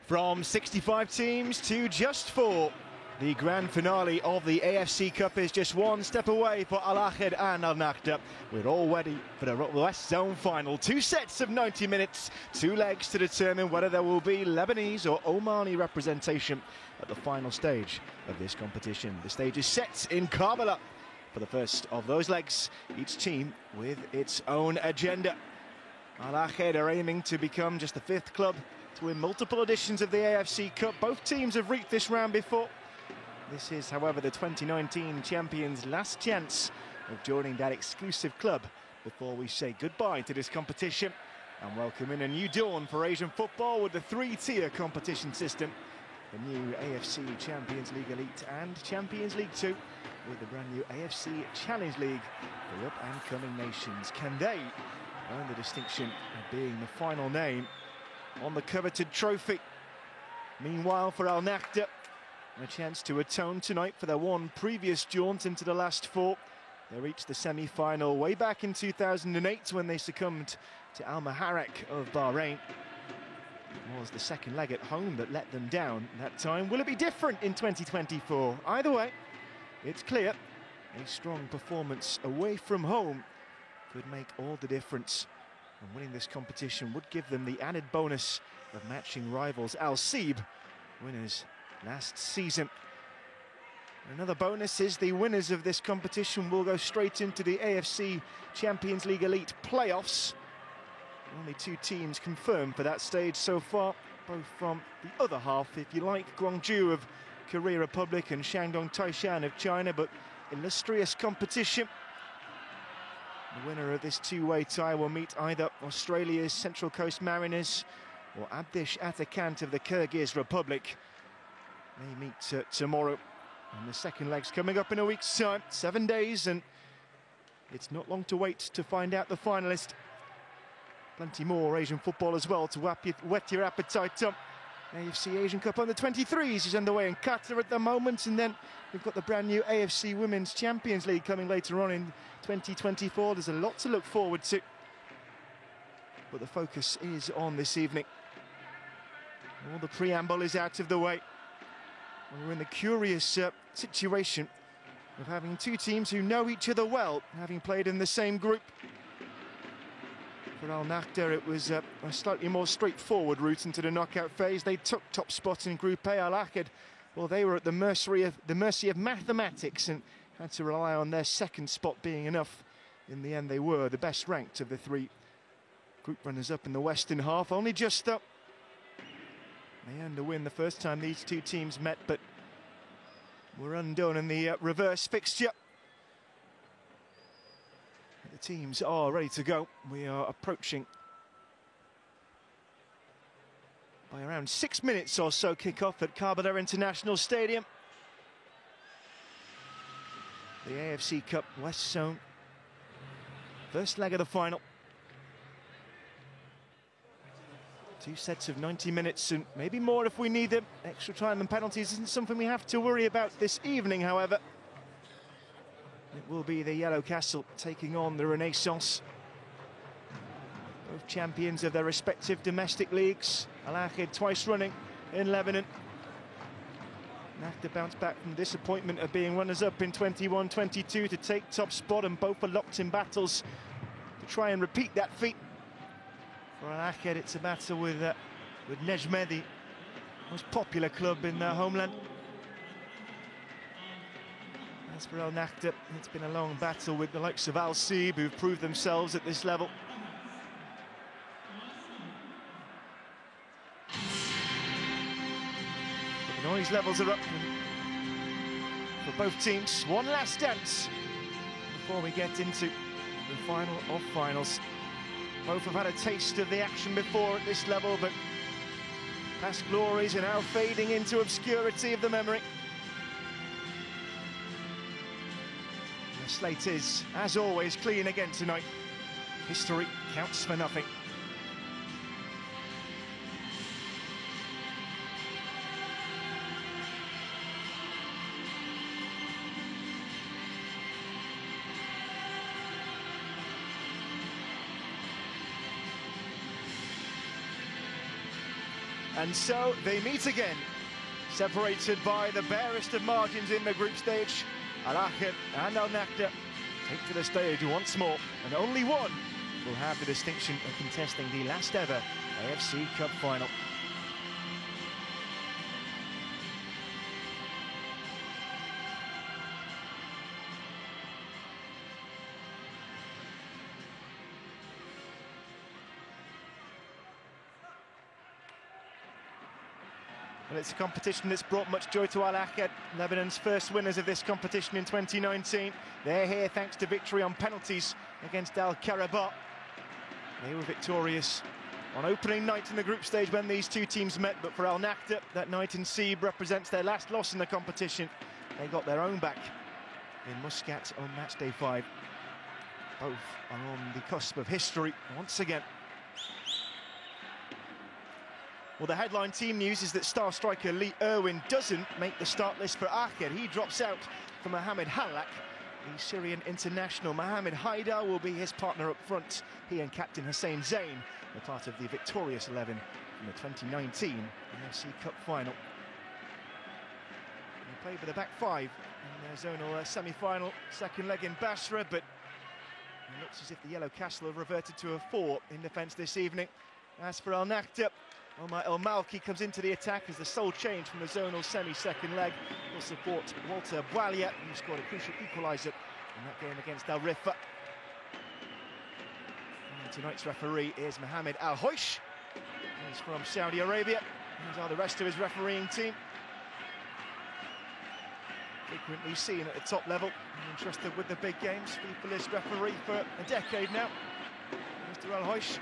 From 65 teams to just 4. The grand finale of the AFC Cup is just one step away for Al Ahly and Al Nakhda. We're all ready for the West Zone final. 2 sets of 90 minutes, 2 legs to determine whether there will be Lebanese or Omani representation at the final stage of this competition. The stage is set in Karbala for the first of those legs, each team with its own agenda. Al Ahly are aiming to become just the 5th club to win multiple editions of the AFC Cup. Both teams have reached this round before. This is, however, the 2019 champions' last chance of joining that exclusive club before we say goodbye to this competition and welcome in a new dawn for Asian football with the 3-tier competition system. The new AFC Champions League Elite and Champions League 2 with the brand new AFC Challenge League for the up-and-coming nations. Can they earn the distinction of being the final name on the coveted trophy? Meanwhile, for Al Nakhda, a chance to atone tonight for their one previous jaunt into the last 4. They reached the semi-final way back in 2008 when they succumbed to Al Maharak of Bahrain. It was the second leg at home that let them down that time. Will it be different in 2024? Either way, it's clear a strong performance away from home could make all the difference. And winning this competition would give them the added bonus of matching rivals Al Seeb, winners last season. Another bonus is the winners of this competition will go straight into the AFC Champions League Elite playoffs. Only 2 teams confirmed for that stage so far, both from the other half, if you like, Gwangju of Korea Republic and Shandong Taishan of China, but illustrious competition. The winner of this 2-way tie will meet either Australia's Central Coast Mariners or Abdish Atakant of the Kyrgyz Republic. They meet tomorrow, and the second leg's coming up in a week's time. 7 days, and it's not long to wait to find out the finalist. Plenty more Asian football as well to whet your appetite up. AFC Asian Cup Under-23s is underway in Qatar at the moment, and then we've got the brand new AFC Women's Champions League coming later on in 2024. There's a lot to look forward to, but the focus is on this evening. All the preamble is out of the way. We're in the curious situation of having 2 teams who know each other well, having played in the same group. For Al Nakhda, it was a slightly more straightforward route into the knockout phase. They took top spot in Group A. Al Ahly, well, they were at the mercy of mathematics and had to rely on their second spot being enough. In the end, they were the best ranked of the 3 group runners-up in the western half. Only just up. They earned a win the first time these 2 teams met, but were undone in the reverse fixture. The teams are ready to go. We are approaching by around 6 minutes or so kick-off at Karbala International Stadium. The AFC Cup West Zone. First leg of the final. 2 sets of 90 minutes and maybe more if we need them. Extra time and penalties isn't something we have to worry about this evening, however. It will be the Yellow Castle taking on the Renaissance. Both champions of their respective domestic leagues. Al Ahly twice running in Lebanon. Nakhda bounced back from the disappointment of being runners-up in 21-22 to take top spot, and both are locked in battles to try and repeat that feat. For Al Ahly, it's a battle with Nejmedi, most popular club in their homeland. As for Al Nakhda, it's been a long battle with the likes of Al Seeb, who've proved themselves at this level. The noise levels are up for both teams. One last dance before we get into the final of finals. Both have had a taste of the action before at this level, but past glories are now fading into obscurity of the memory. The slate is, as always, clean again tonight. History counts for nothing. And so they meet again, separated by the barest of margins in the group stage. Al Ahly and Al Nakhda take to the stage once more, and only one will have the distinction of contesting the last ever AFC Cup final. Well, it's a competition that's brought much joy to Al Ahly, Lebanon's first winners of this competition in 2019. They're here thanks to victory on penalties against Al Karabakh. They were victorious on opening night in the group stage when these two teams met, but for Al Nakhda, that night in Sib represents their last loss in the competition. They got their own back in Muscat on match day 5. Both are on the cusp of history once again. Well, the headline team news is that star striker Lee Erwin doesn't make the start list for Ahly. He drops out for Mohamed Halak. The Syrian international Mohamed Haidar will be his partner up front. He and captain Hussein Zain are part of the victorious 11 from the 2019 AFC Cup final. They played with a back 5 in their zonal semi-final, second leg in Basra, but it looks as if the Yellow Castle have reverted to a 4 in defence this evening. As for Al Nakhda, Omar El Malki comes into the attack as the sole change from the zonal semi-second leg. Will support Walter Boualia, who scored a crucial equaliser in that game against Al Rifa. And tonight's referee is Mohamed Al Hoish. He's from Saudi Arabia. These are the rest of his refereeing team. Frequently seen at the top level and entrusted with the big games. FIFA list referee for a decade now, Mr. Al Hoish.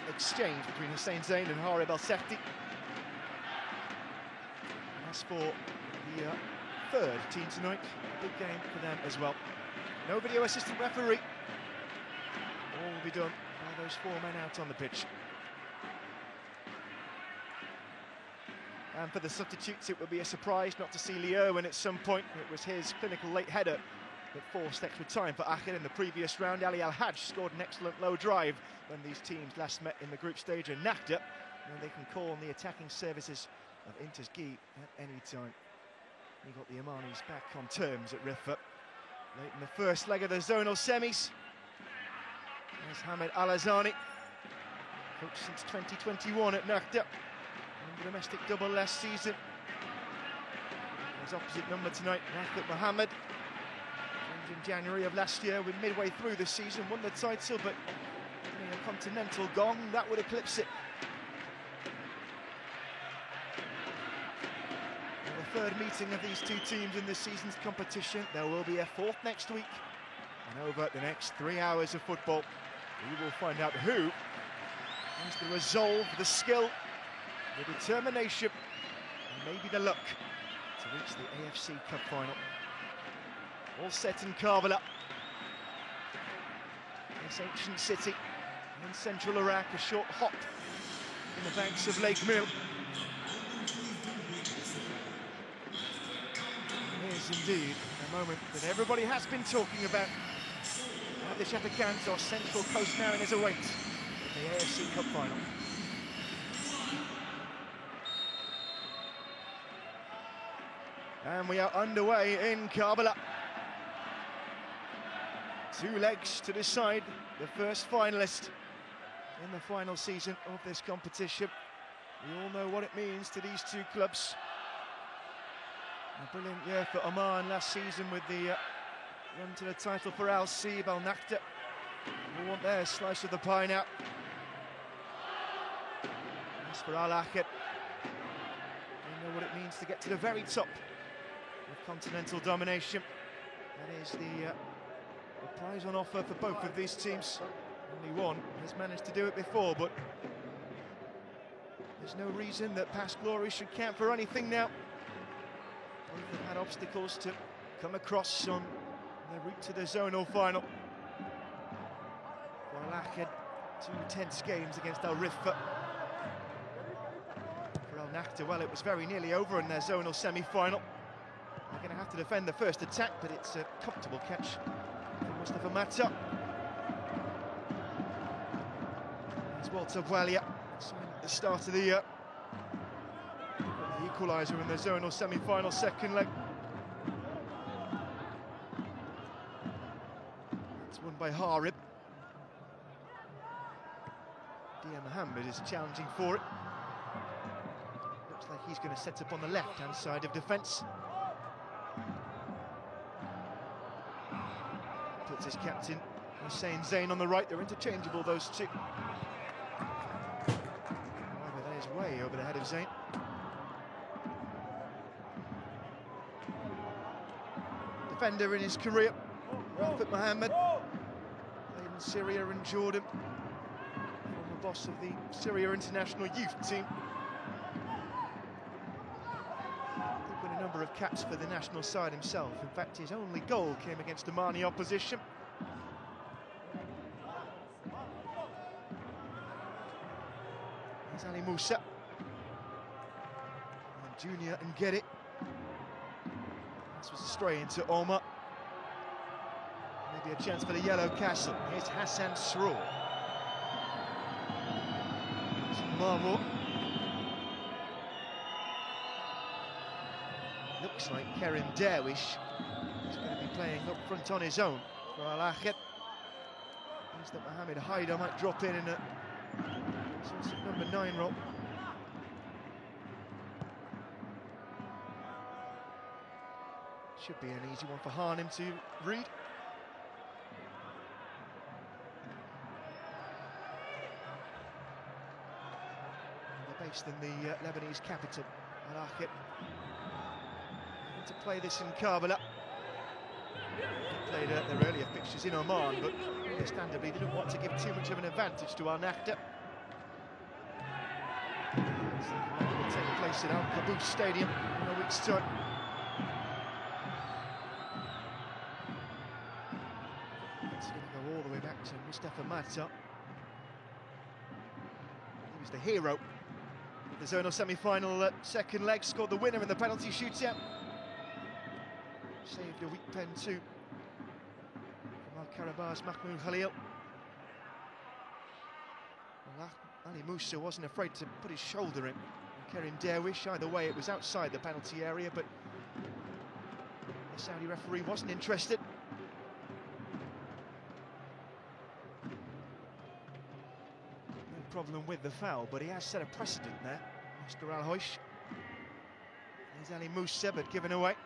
Exchange between Hussein Zain and Harib El Sefti. As for the third team tonight, a big game for them as well. No video assistant referee. All will be done by those 4 men out on the pitch. And for the substitutes, it would be a surprise not to see Lee Erwin at some point. It was his clinical late header that forced extra time for Ahly in the previous round. Ali Al-Hajj scored an excellent low drive when these teams last met in the group stage in Nakhda, and they can call on the attacking services of Inters Guy at any time. He got the Omanis back on terms at Rifa late in the first leg of the zonal semis. There's Hamid Al-Azani, coach since 2021 at Nakhda, and the domestic double last season. His opposite number tonight, Nafit Mohammed. In January of last year, we're midway through the season, won the title, but a continental gong, that would eclipse it. And the third meeting of these two teams in this season's competition. There will be a 4th next week, and over the next 3 hours of football, we will find out who has the resolve, the skill, the determination, and maybe the luck to reach the AFC Cup final. All set in Karbala, this ancient city in central Iraq, a short hop in the banks of Lake Mill. It is indeed a moment that everybody has been talking about. The Shatakans, or Central Coast Mariners, await the AFC Cup final. And we are underway in Karbala. 2 legs to decide the first finalist in the final season of this competition. We all know what it means to these two clubs. A brilliant year for Oman last season with the run to the title for Al Sib, Al Nakhda. We want their slice of the pie now. As for Al Ahly, they know what it means to get to the very top of continental domination. That is the prize on offer for both of these teams. Only one has managed to do it before, but there's no reason that past glory should count for anything now. Both have had obstacles to come across on their route to the zonal final. For Al Ahly, 2 tense games against Al Rifa. For Al Nakhda, well, it was very nearly over in their zonal semi-final. They're going to have to defend the first attack, but it's a comfortable catch from Mustafa Mata. Walter Walia signed at the start of the year. The equaliser in the zonal semi-final second leg. It's won by Harib. Dia Mohammed is challenging for it. Looks like he's going to set up on the left-hand side of defence. Puts his captain Hussein Zain on the right. They're interchangeable, those two. However, that is way over the head of Zain. Defender in his career, Rafat Mohammed, played in Syria and Jordan. Former boss of the Syria international youth team. He'd won a number of caps for the national side himself. In fact, his only goal came against Omani opposition. There's Ali Musa. And Junior and get it. This was a stray into Omar. Maybe a chance for the Yellow Castle. Here's Hassan Sroor. Marmor. Looks like Kerim Derwish is going to be playing up front on his own for Al Ahly. Means that Mohamed Haidar might drop in a sort of number 9 role. Should be an easy one for Harnim to read. They're based in the Lebanese capital, Al Ahly. To play this in Karbala. They played their earlier fixtures in Oman, but understandably they didn't want to give too much of an advantage to Al Nakhda. It will take place at Al Qaboos Stadium in a week's time. It's going to go all the way back to Mustafa Mata. He was the hero of the zonal semi-final second leg, scored the winner in the penalty shootout. Saved a weak pen too from Al-Karabah's Mahmoud Khalil. Well, Ali Musa wasn't afraid to put his shoulder in. Kerim Derwish, either way it was outside the penalty area, but the Saudi referee wasn't interested. No problem with the foul, but he has set a precedent there, Mr. Al-Hoish. There's Ali Musa, but given away.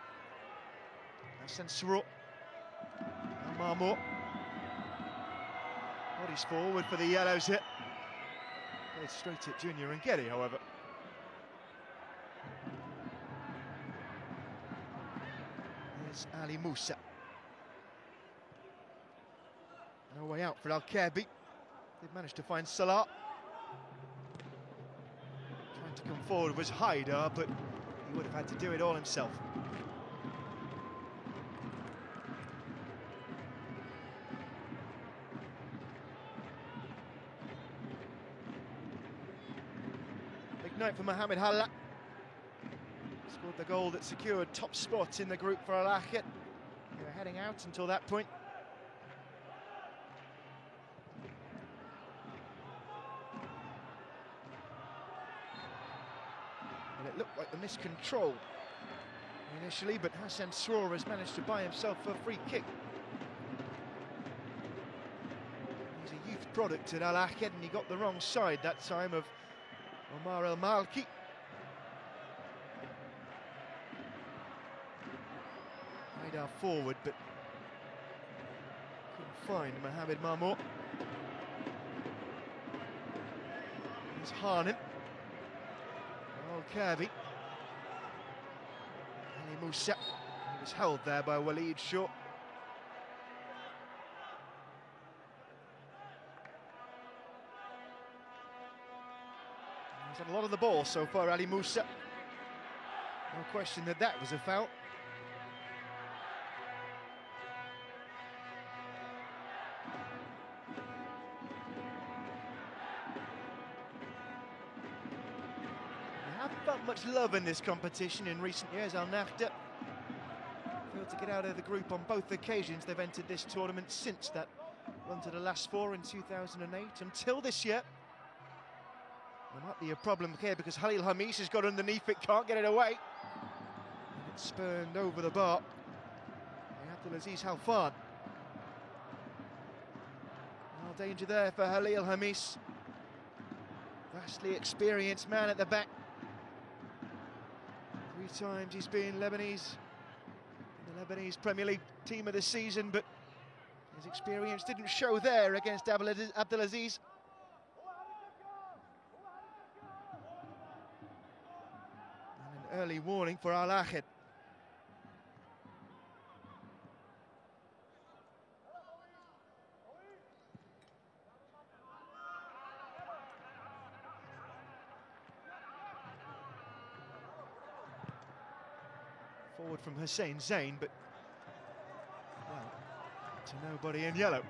Hassan Sroor. Marmor. Bodies forward for the Yellows here. Played straight at Junior and Getty, however. There's Ali Musa. No way out for Al-Kabi. They've managed to find Salah. Trying to come forward was Haidar, but he would have had to do it all himself. Night for Mohamed Halla. Scored the goal that secured top spot in the group for Al Ahly. They were heading out until that point. And it looked like the miscontrol initially, but Hassan Sroor has managed to buy himself a free kick. He's a youth product at Al Ahly, and he got the wrong side that time of Omar El Malki. Haidar forward, but couldn't find Mohamed Marmor. Here's Harnim. Al-Kabi. Ali Musa. He was held there by Waleed Shaw. He's had a lot of the ball so far, Ali Musa. No question that that was a foul. They haven't felt much love in this competition in recent years. Al Nakhda failed to get out of the group on both occasions they've entered this tournament since that run to the last four in 2008 until this year. Might be a problem here because Khalil Hamis has got underneath it, can't get it away. And it's spurned over the bar by Abdulaziz Halfan. Well, danger there for Khalil Hamis. Vastly experienced man at the back. 3 times he's been Lebanese in the Lebanese Premier League team of the season, but his experience didn't show there against Abdulaziz. And an early warning for Al Ahad. Forward from Hussein Zain, but, well, to nobody in yellow.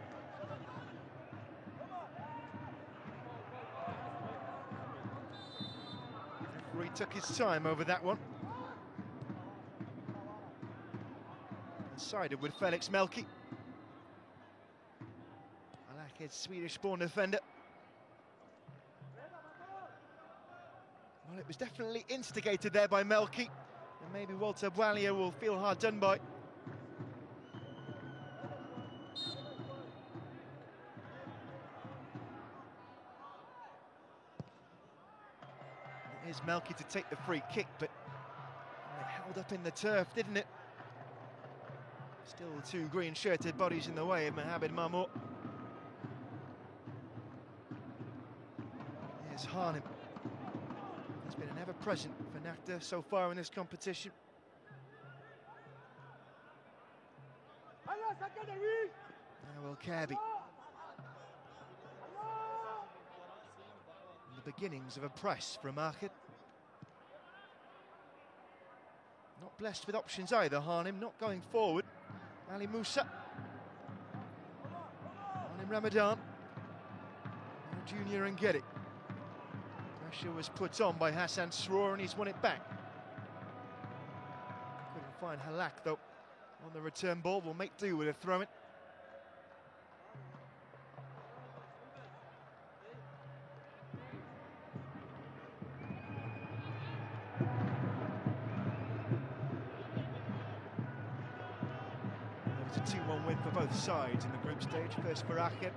The referee took his time over that one. And sided with Felix Melki. Al Ahad's Swedish-born defender. Well, it was definitely instigated there by Melki. And maybe Walter Boualia will feel hard done by. It is Melki to take the free kick, but it held up in the turf, didn't it? Still 2 green-shirted bodies in the way of Mohamed Marmour. Here's Hanem. He's been an ever-present for Nakhta so far in this competition. Now El Kaabi. The beginnings of a press from Ahad. Not blessed with options either, Hanem, not going forward. Ali Musa. Hanem Ramadan. Now Junior and get it. Pressure was put on by Hassan Sroor and he's won it back. Couldn't find Halak though on the return ball. Will make do with a throw-in. It was a 2-1 win for both sides in the group stage. First for Ahad,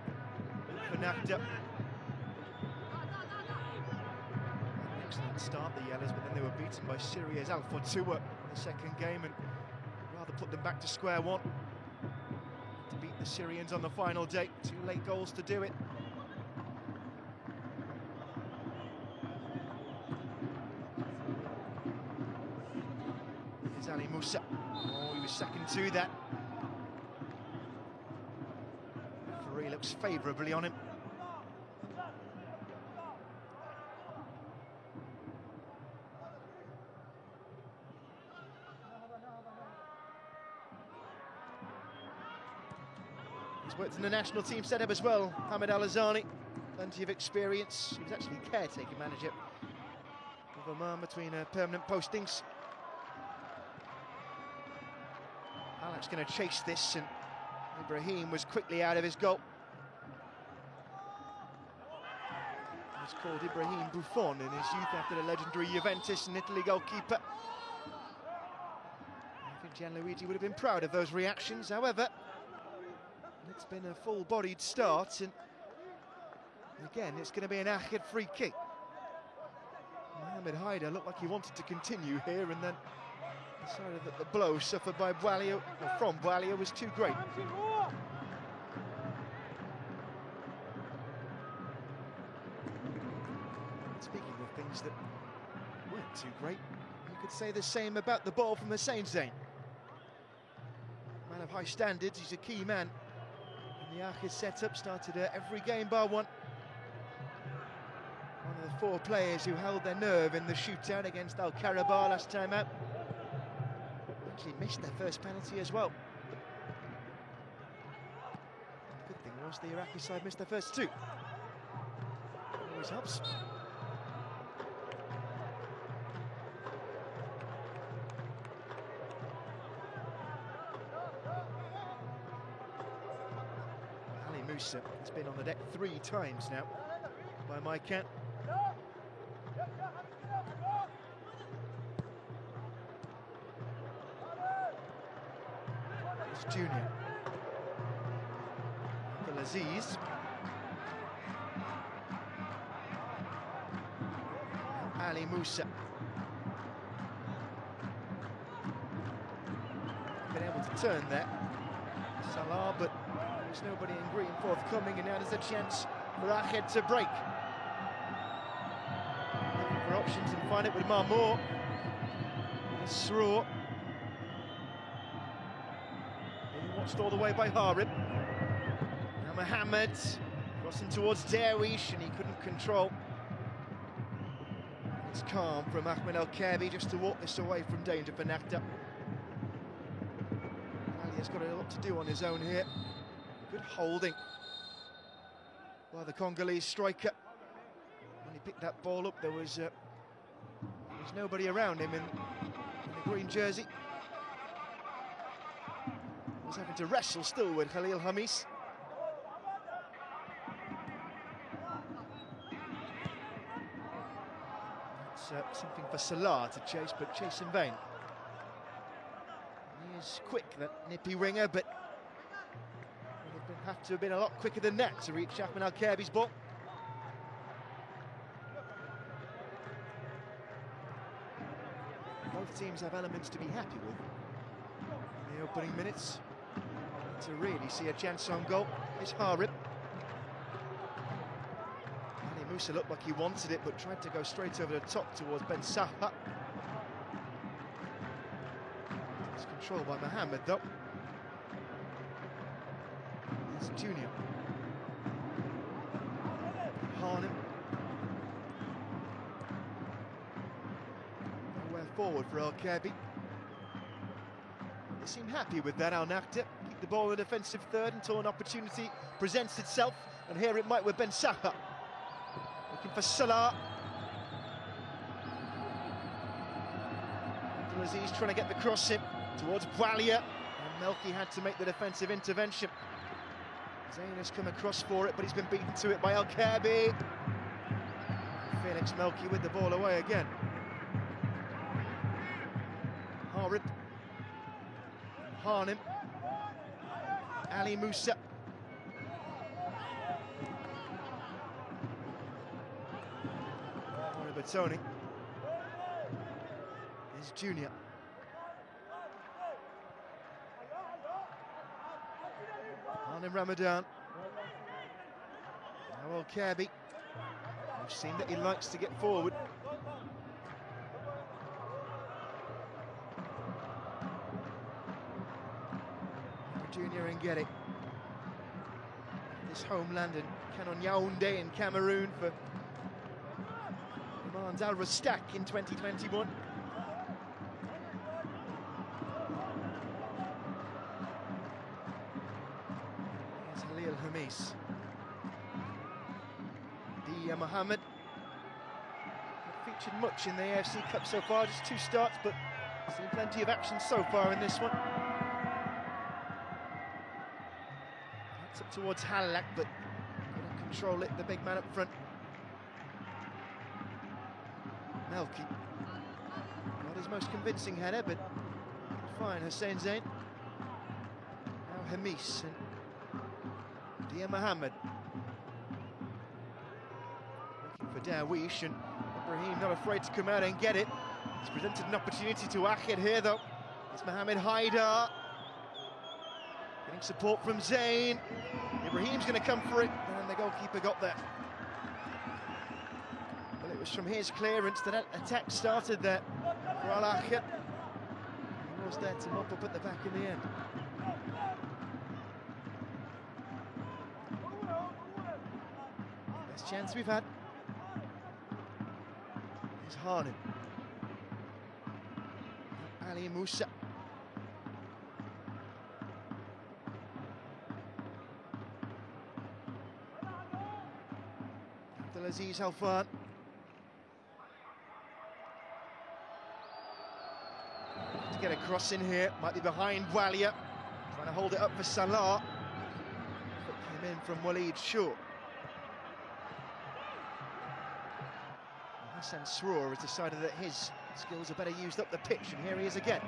for Nakhta. Excellent start, the Yellows, but then they were beaten by Syria's Al Fortua in the second game and rather put them back to square one. To beat the Syrians on the final day, 2 late goals to do it. Here's Ali Musa. Oh, he was second to that. The referee looks favourably on him. He's worked in the national team setup as well, Hamid Al-Azani. Plenty of experience. He was actually caretaker manager of Oman between permanent postings. Alex going to chase this, and Ibrahim was quickly out of his goal. He's called Ibrahim Buffon in his youth after the legendary Juventus and Italy goalkeeper. I think Gianluigi would have been proud of those reactions, however. It's been a full-bodied start, and again, it's going to be an Ahad free kick. Mohamed Haider looked like he wanted to continue here, and then decided that the blow suffered by Boualia, or from Boualia, was too great. Speaking of things that weren't too great, you could say the same about the ball from Hussein Zain. Man of high standards, he's a key man. The Ahad setup started every game bar one. One of the 4 players who held their nerve in the shootout against Al Karabakh last time out. Actually missed their first penalty as well. The good thing was the Iraqi side missed their first 2. Always helps. Musa has been on the deck 3 times now by my count. It's Junior. Abdelaziz. Ali Musa. Been able to turn there. Salah, but there's nobody in green forthcoming, and now there's a chance for Akhed to break. Looking for options and find it with Marmour. Sroor. Being watched all the way by Harib. Now Mohammed crossing towards Darwish, and he couldn't control. It's calm from Ahmed El-Kaabi just to walk this away from danger for Nakhta. Ali's got a lot to do on his own here. Good holding by the Congolese striker. When he picked that ball up, there was nobody around him in the green jersey. He was having to wrestle still with Khalil Hamis. It's something for Salah to chase, but chase in vain. He is quick, that nippy winger, but would have to have been a lot quicker than that to reach Ahmed El-Kaabi's ball. Both teams have elements to be happy with in the opening minutes. To really see a chance on goal is Harib. Ali Musa looked like he wanted it, but tried to go straight over the top towards Ben Saha. It's controlled by Mohammed though. It's Junior. Harnim. Nowhere forward for El-Kaabi. They seem happy with that, Al Nakhta. Keep the ball in the defensive third until an opportunity presents itself. And here it might with Ben Saha. Looking for Salah. Abdelaziz trying to get the cross in towards Bwalia. And Melki had to make the defensive intervention. Zayn has come across for it, but he's been beaten to it by El-Kaabi. Felix Melki with the ball away again. Harib. Harnim. Ali Musa. Batoni is Junior. Harnim Ramadan. Now El-Kaabi. We've seen that he likes to get forward. Junior and get it. This homeland in Canon Yaoundé in Cameroon for Mans Al Rastak in 2021. Here's Khalil Hamis. Dia Mohammed. Not featured much in the AFC Cup so far, just 2 starts, but seen plenty of action so far in this one. It's up towards Halak, but couldn't control it, the big man up front. Melki. Not his most convincing header, but fine, Hussein Zain. Now Hamis and Dia Mohammed. Looking for Darwish, and Ibrahim not afraid to come out and get it. He's presented an opportunity to Akhed here, though. It's Mohammed Haidar. Getting support from Zayn. Ibrahim's going to come for it, and the goalkeeper got there. Well, it was from his clearance that attack started there for Al Ahly. He was there to mop up at the back in the end. Best chance we've had is Harnim. Ali Musa. Abdelaziz Halfan. To get a cross in here, might be behind Bwalia. Trying to hold it up for Salah. Came in from Waleed Shaw. Hassan Sroor has decided that his skills are better used up the pitch, and here he is again.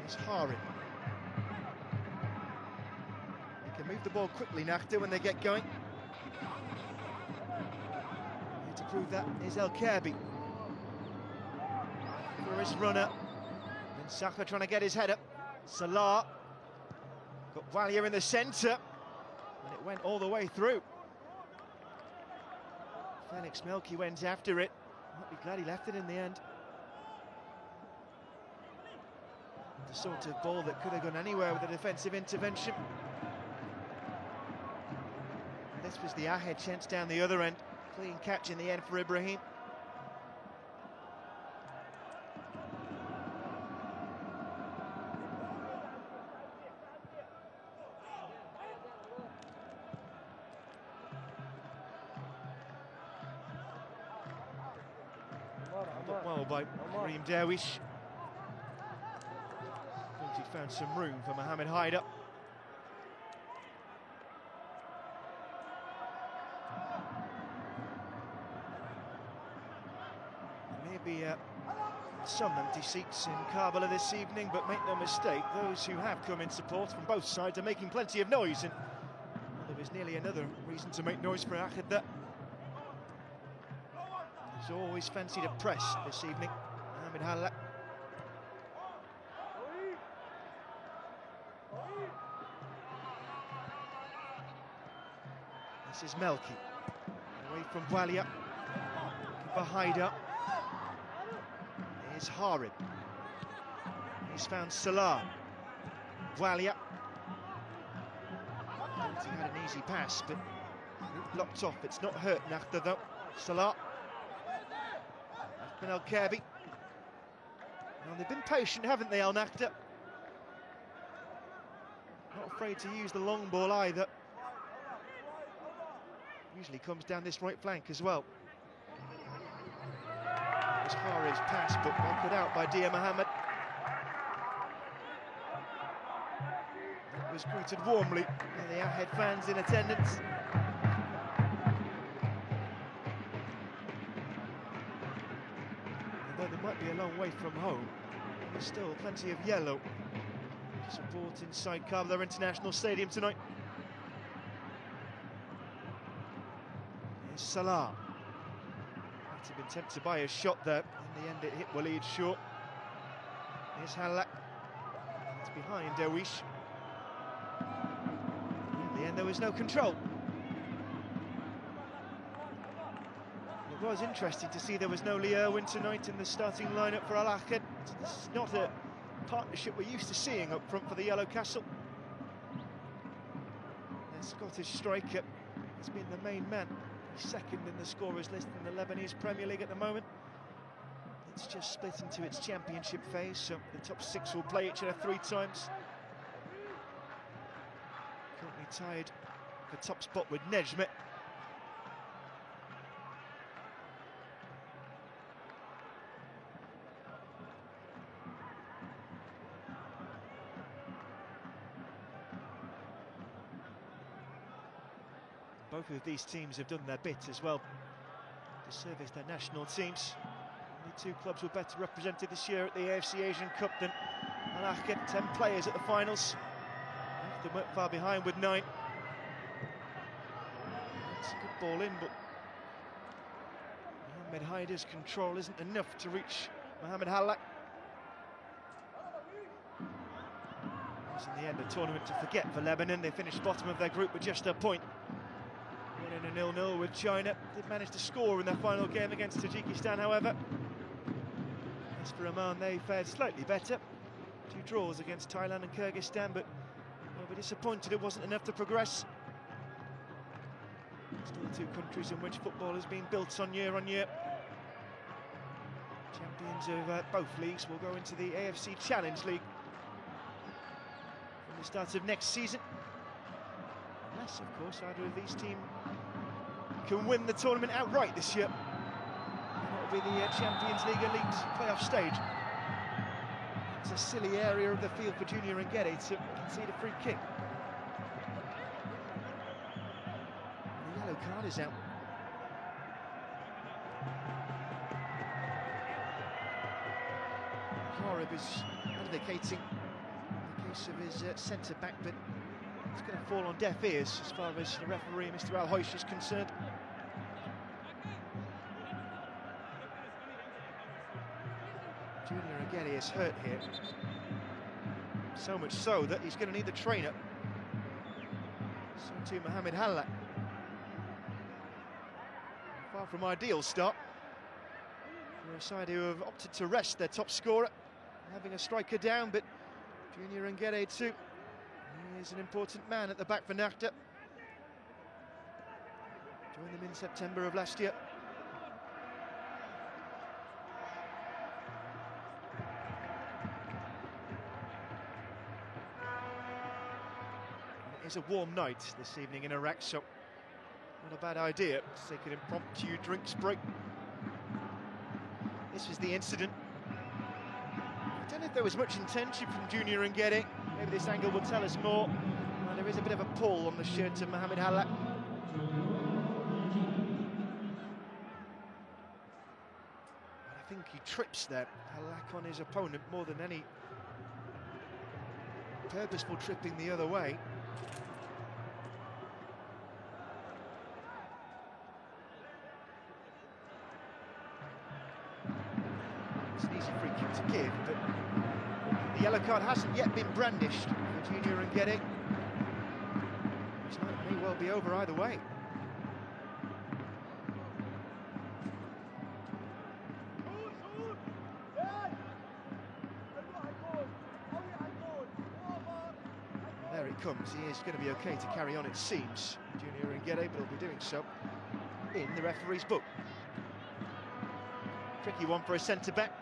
It's Harim. He can move the ball quickly, Nakhta, when they get going. Here to prove that is El Kherbi. For his runner. Ben Sakho trying to get his head up. Salah. Got Walia in the centre. And it went all the way through. Felix Melki went after it. Might be glad he left it in the end. The sort of ball that could have gone anywhere with a defensive intervention. This was the Ahed chance down the other end. Clean catch in the end for Ibrahim. Well by Karim Derwish. Thought he'd found some room for Mohamed Haider. Maybe some empty seats in Karbala this evening, but make no mistake, those who have come in support from both sides are making plenty of noise, and well, there was nearly another reason to make noise for Ahed there. He's always fancied a press this evening, Mohamed Halla. This is Melki, away from Walia, for Haider. Here's Harim. He's found Salah. Walia. Thought he had an easy pass, but blocked off. It's not hurt Nakhta though. Salah. That's been El Kherbi. Well, they've been patient, haven't they, Al Nakhta? Not afraid to use the long ball either. Usually comes down this right flank as well. It was Harim's pass, but knocked out by Dia Mohammed. That was greeted warmly by the Ahed fans in attendance. Although they might be a long way from home, there's still plenty of yellow to support inside Karbala International Stadium tonight. Here's Salah. Might have been tempted by a shot there. In the end, it hit Waleed short. Here's Halla. It's behind Derwish. In the end, there was no control. It was interesting to see there was no Lee Irwin tonight in the starting lineup for Al Ahed. This is not a partnership we're used to seeing up front for the Yellow Castle. Their Scottish striker has been the main man. He's second in the scorers list in the Lebanese Premier League at the moment. It's just split into its championship phase, so the top six will play each other 3 times. Currently tied for top spot with Nejmet. Both of these teams have done their bit as well to service their national teams. Only 2 clubs were better represented this year at the AFC Asian Cup than Al Ahed. 10 players at the finals. They weren't far behind with 9. It's a good ball in, but Mohamed Haider's control isn't enough to reach Mohamed Halla. It was in the end a tournament to forget for Lebanon. They finished bottom of their group with just a point. In a 0-0 with China. Did manage to score in their final game against Tajikistan, however. As for Oman, they fared slightly better. 2 draws against Thailand and Kyrgyzstan, but we'll be disappointed it wasn't enough to progress. Still 2 countries in which football has been built on year. Champions of both leagues will go into the AFC Challenge League from the start of next season. Unless, of course, either of these teams can win the tournament outright this year. That will be the Champions League Elite playoff stage. It's a silly area of the field for Junior Ngede to concede a free kick. The yellow card is out. Harim is advocating case of his centre-back, but it's going to fall on deaf ears as far as the referee, Mr. Al-Hoish, is concerned. Junior Ngede is hurt here. So much so that he's going to need the trainer. So too Mohamed Hallak. Far from ideal start for a side who have opted to rest their top scorer, having a striker down, but Junior Ngede too. He is an important man at the back for Nakhta. Joined them in September of last year. It is a warm night this evening in Iraq, so not a bad idea to take an impromptu drinks break. This was the incident. I don't know if there was much intention from Junior Ngede. Maybe this angle will tell us more. Well, there is a bit of a pull on the shirt of Mohamed Hallak. But I think he trips there, Hallak, on his opponent more than any purposeful tripping the other way. It's an easy free kick to give, but the yellow card hasn't yet been brandished for Junior Ngede. Which may well be over either way. And there it comes. He is going to be okay to carry on, it seems, Junior Ngede, but he'll be doing so in the referee's book. Tricky one for a centre-back.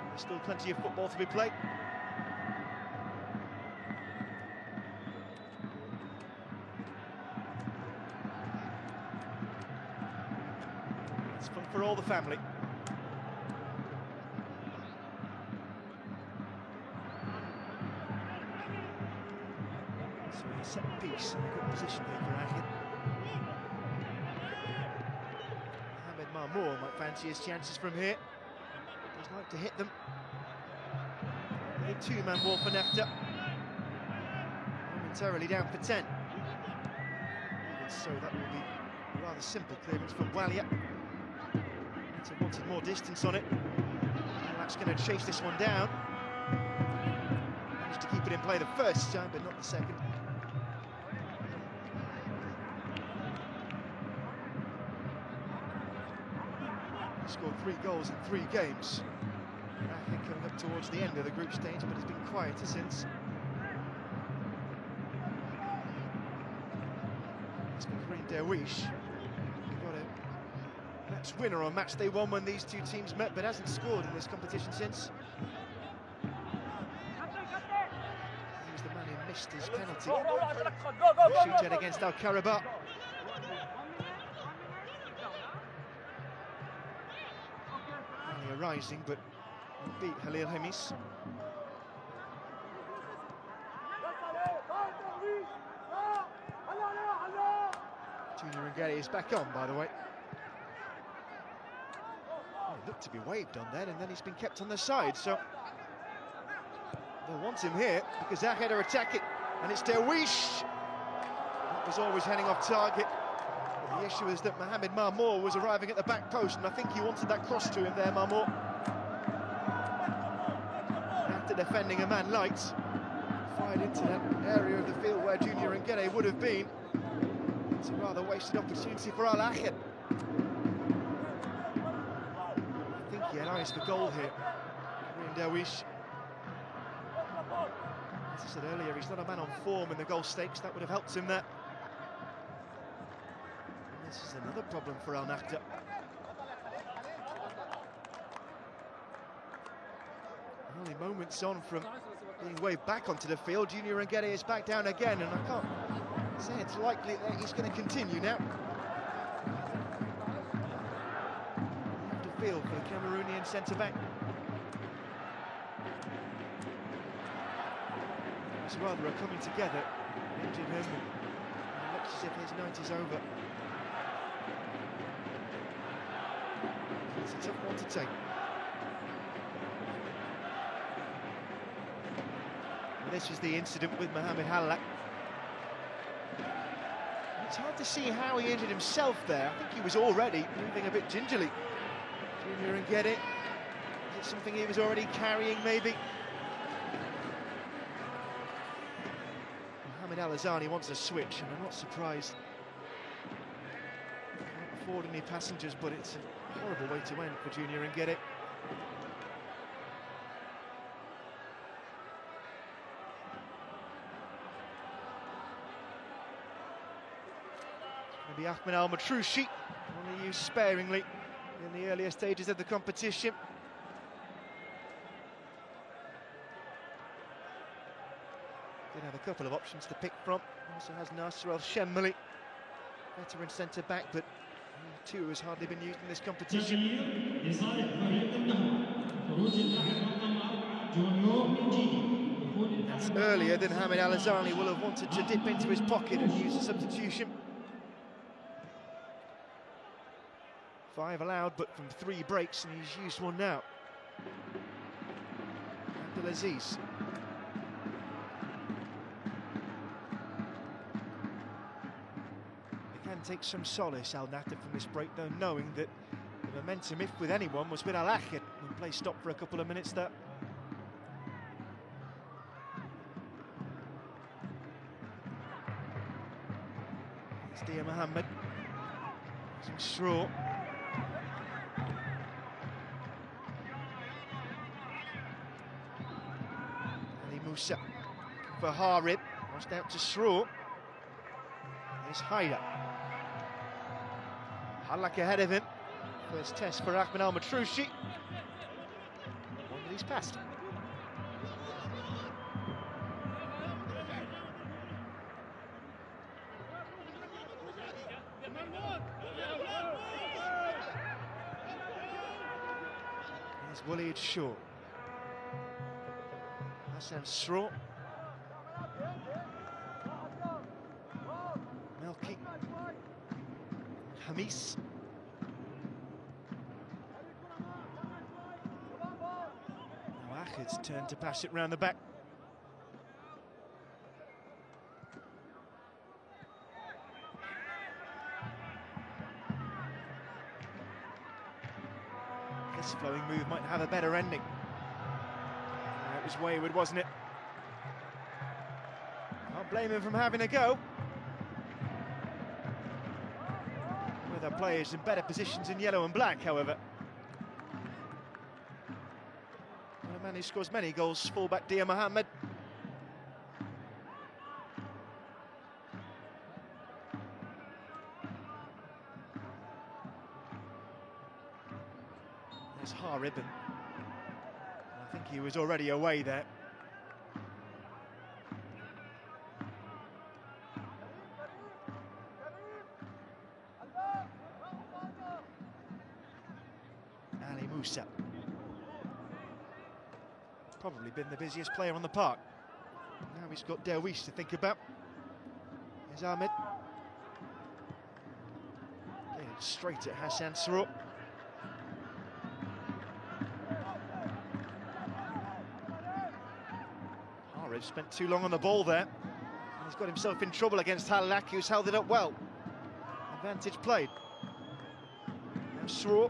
There's still plenty of football to be played. It's fun for all the family. So a set piece in a good position here for Ahid. Mohamed Marmour might fancy his chances from here. Does like to hit them. A two-man wall for Nakhta. Momentarily down for 10. Even so, that will be a rather simple clearance from Walia. So wanted more distance on it. Hallak's going to chase this one down. Managed to keep it in play the first time, but not the second. He scored 3 goals in 3 games. I think coming up towards the end of the group stage, but has been quieter since. It's Bahrain Darwish. Got a match winner on match day 1 when these two teams met, but hasn't scored in this competition since. He was the man who missed his penalty. Shootout against Al Karabakh. Rising, but beat Halil Hemis. Junior Ngede is back on, by the way. Oh, it looked to be waved on then, and then he's been kept on the side, so they'll want him here because Ahid are attacking, and it's Darwish. That was always heading off target. The issue is that Mohamed Marmour was arriving at the back post, and I think he wanted that cross to him there, Marmour. After defending a man light, fired into that area of the field where Junior Ngede would have been. It's a rather wasted opportunity for Al Ahid. I think he had eyes for goal here. Darwish. As I said earlier, he's not a man on form in the goal stakes. That would have helped him there. This is another problem for Al Nakhta. Only moments on from being waved back onto the field, Junior Ngede is back down again, and I can't say it's likely that he's going to continue now. You have to feel for the Cameroonian centre-back. It's rather a coming together. Injured him, and it looks as if his night is over. It's a tough one to take. this was the incident with Mohamed Halak. It's hard to see how he injured himself there. I think he was already moving a bit gingerly. Junior Ngede. Is it something he was already carrying, maybe? Mohamed Al Azani wants a switch, and I'm not surprised. Can't afford any passengers, but it's a horrible way to end for Junior Ngede. Maybe Ahmed Al Matroushi, only used sparingly in the earlier stages of the competition. Did have a couple of options to pick from. Also has Nasser El Shemmali, veteran centre-back, but he too has hardly been used in this competition. That's earlier than Mohamed Al Azani will have wanted to dip into his pocket and use a substitution. 5 allowed, but from 3 breaks, and he's used one now. Abdelaziz. They can take some solace, Al Nassr, from this break, though, knowing that the momentum, if with anyone, was with Al Ahly, when play stopped for a couple of minutes there. It's Dia Mohammed using Straw. Ali Musa for Harib, lost out to Straw. Here's Haider. Halak ahead of him. First test for Ahmed Al Matroushi. One that he's passed. Here's Waleed Shaw. Hassan Straw. Melki. Hamis. Now Ahed's turn to pass it round the back. This flowing move might have a better ending. It was wayward, wasn't it? Can't blame him from having a go. With our players in better positions in yellow and black, however. And a man who scores many goals, fullback Dia Mohammed. There's Harib, and I think he was already away there. Ali Musa. Probably been the busiest player on the park. Now he's got Derwish to think about. Here's Ahmed. Getting straight at Hassan Straw. Harib spent too long on the ball there. And he's got himself in trouble against Halak, who's held it up well. Advantage played. Now Straw.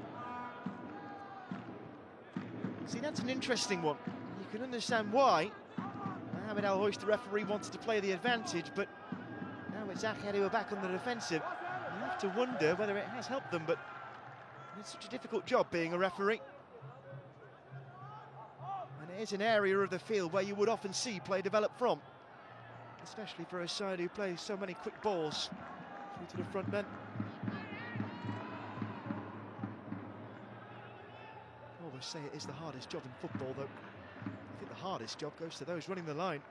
See, that's an interesting one. You can understand why Mohamed Al Hoist, the referee, wanted to play the advantage, but now it's Ahly who are back on the defensive. You have to wonder whether it has helped them, but it's such a difficult job being a referee. And it is an area of the field where you would often see play develop from, especially for a side who plays so many quick balls through to the front men. I always say it is the hardest job in football, though. I think the hardest job goes to those running the line.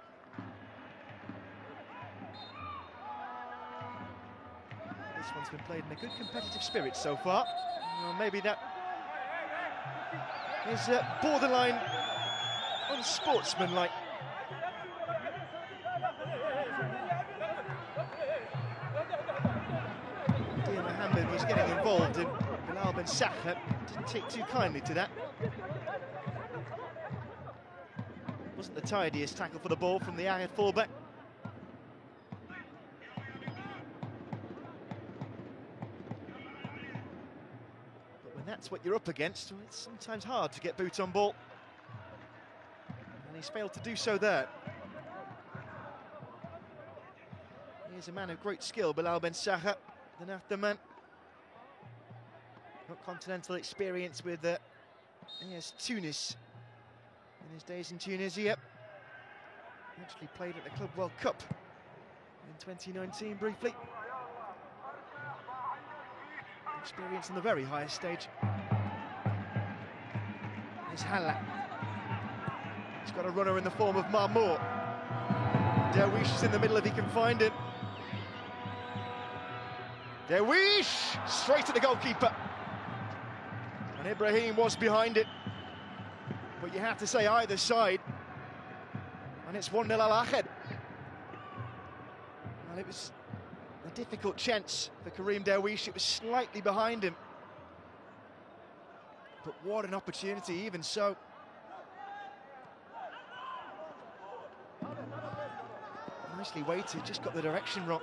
This one's been played in a good competitive spirit so far. Well, maybe that is borderline unsportsmanlike. Dia Mohammed was getting involved, and Bilal Ben Sakha didn't take too kindly to that. Wasn't the tidiest tackle for the ball from the Ahed fullback. But when that's what you're up against, it's sometimes hard to get boot on ball. And he's failed to do so there. He's a man of great skill, Bilal Ben Saha, the Nafta man. Got continental experience with Tunis in his days in Tunisia. Actually played at the Club World Cup in 2019 briefly. Experience on the very highest stage. Here's Hala. He's got a runner in the form of Marmour. Derwish is in the middle if he can find it. Derwish straight to the goalkeeper. And Ibrahim was behind it. But you have to say either side. And it's 1-0 Al Ahed. And it was a difficult chance for Karim Derwish. It was slightly behind him. But what an opportunity, even so. Nicely weighted, just got the direction wrong.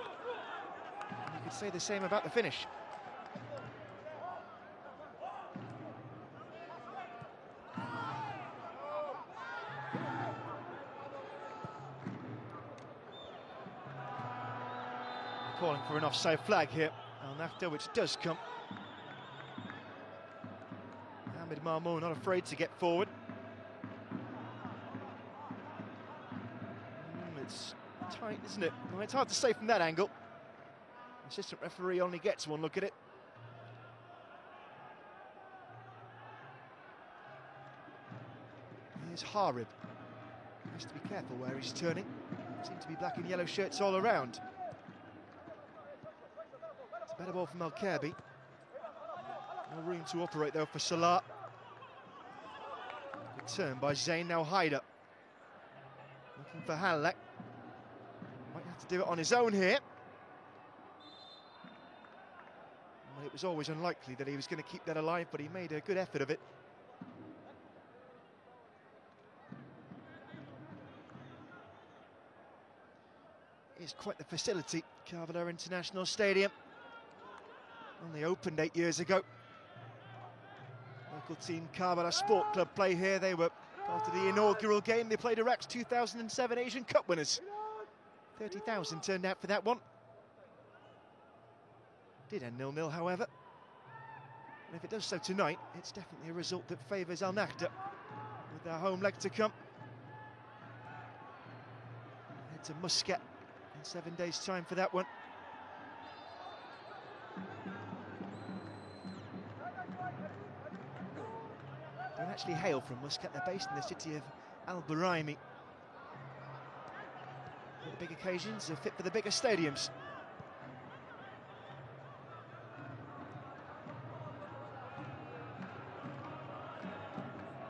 And you could say the same about the finish. Calling for an offside flag here, Al Nafta, which does come. Hamid Marmour not afraid to get forward. It's tight, isn't it? Well, it's hard to say from that angle. Assistant referee only gets one look at it. Here's Harib. Has to be careful where he's turning. Seem to be black and yellow shirts all around. Better ball from Al-Kabi. No room to operate though for Salah. Good turn by Zayn, now Haider. Looking for Halak. Might have to do it on his own here. Well, it was always unlikely that he was going to keep that alive, but he made a good effort of it. It's quite the facility, Karbala International Stadium. Only opened 8 years ago. Local team Karbala Sport Club play here. They were part of the inaugural game. They played Iraq's 2007 Asian Cup winners. 30,000 turned out for that one. Did end 0-0, however. And if it does so tonight, it's definitely a result that favours Al Nahda with their home leg to come. Head to Muscat in 7 days' time for that one. They actually hail from Muscat. They're based in the city of Al Buraimi. The big occasions are fit for the bigger stadiums.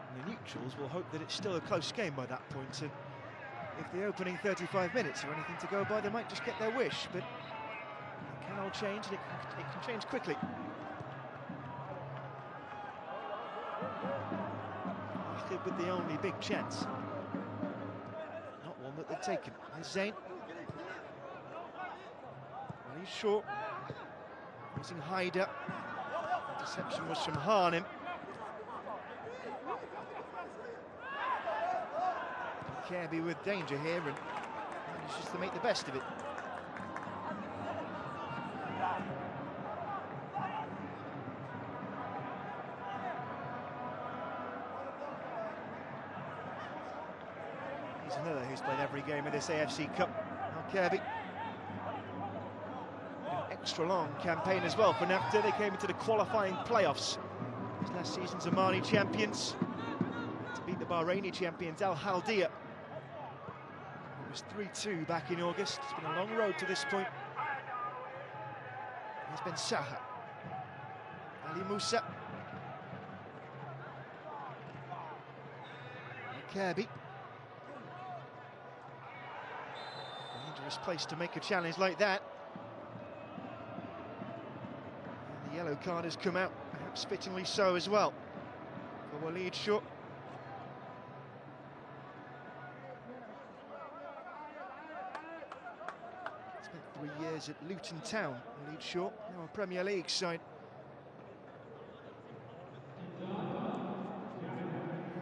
And the neutrals will hope that it's still a close game by that point. And if the opening 35 minutes are anything to go by, they might just get their wish. But it can all change, and it can change quickly. With the only big chance. Not one that they've taken. There's Zayn. Well, he's short. Using Haider. The deception was from Harnim. Kirby with danger here and manages to make the best of it. He's another who's played every game of this AFC Cup, Al-Kabi. An extra long campaign as well for Nafta. They came into the qualifying playoffs as last season's Omani champions to beat the Bahraini champions Al Haldia. It was 3-2 back in August. It's been a long road to this point. Here's Ben Saha. Ali Musa. Al-Kabi. Dangerous place to make a challenge like that. And the yellow card has come out, perhaps fittingly so as well, for Walid Shah. years at Luton Town, Leeds Shaw, now a Premier League side.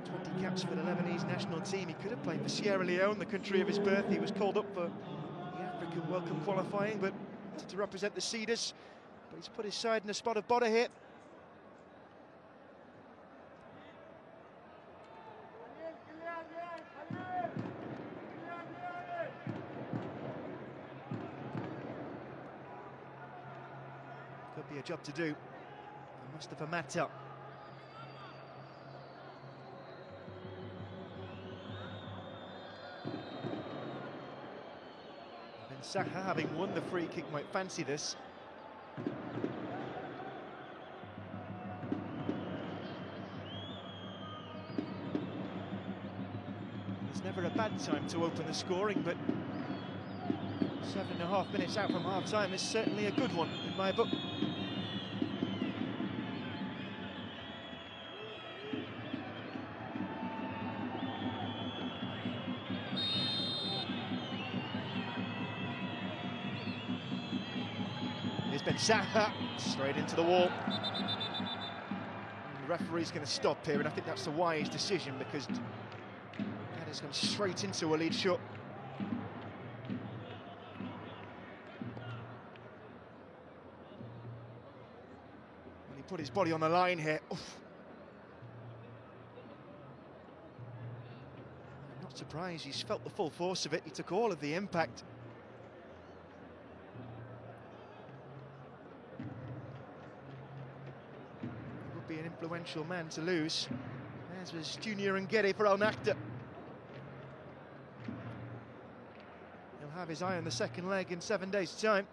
20 caps for the Lebanese national team. He could have played for Sierra Leone, the country of his birth. He was called up for the African World Cup qualifying, but wanted to represent the Cedars. But he's put his side in a spot of bother here. Could be a job to do for Mustafa Mata. Ben Saha, having won the free kick, might fancy this. It's never a bad time to open the scoring, but 7.5 minutes out from half-time is certainly a good one in my book. Here's Ben Saha, straight into the wall. And the referee's going to stop here, and I think that's a wise decision because that has gone straight into a lead shot. Well, he put his body on the line here. Oof. I'm not surprised, he's felt the full force of it, he took all of the impact. Be an influential man to lose, as was Junior Ngeri for Al Nakhta. He'll have his eye on the second leg in 7 days' time.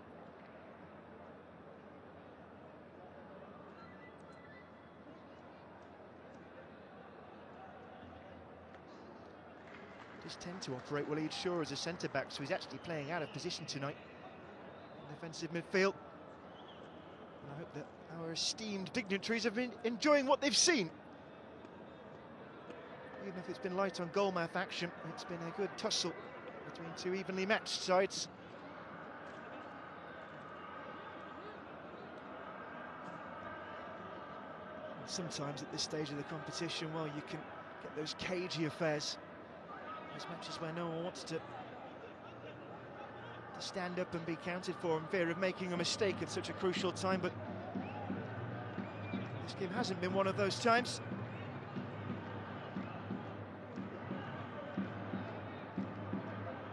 Just tend to operate Waleed Shaw as a centre-back, so he's actually playing out of position tonight in defensive midfield. I hope that our esteemed dignitaries have been enjoying what they've seen. Even if it's been light on goalmouth action, it's been a good tussle between two evenly matched sides. And sometimes at this stage of the competition, well, you can get those cagey affairs. Those matches where no one wants to stand up and be counted for in fear of making a mistake at such a crucial time, but this game hasn't been one of those times.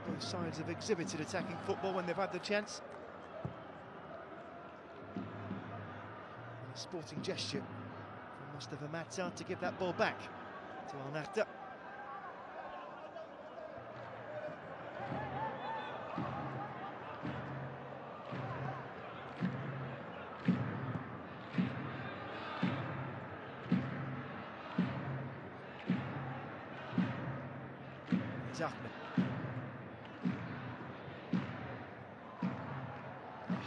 Both sides have exhibited attacking football when they've had the chance. And a sporting gesture from Mustafa Mata to give that ball back to Al Nakhta. Ahmed.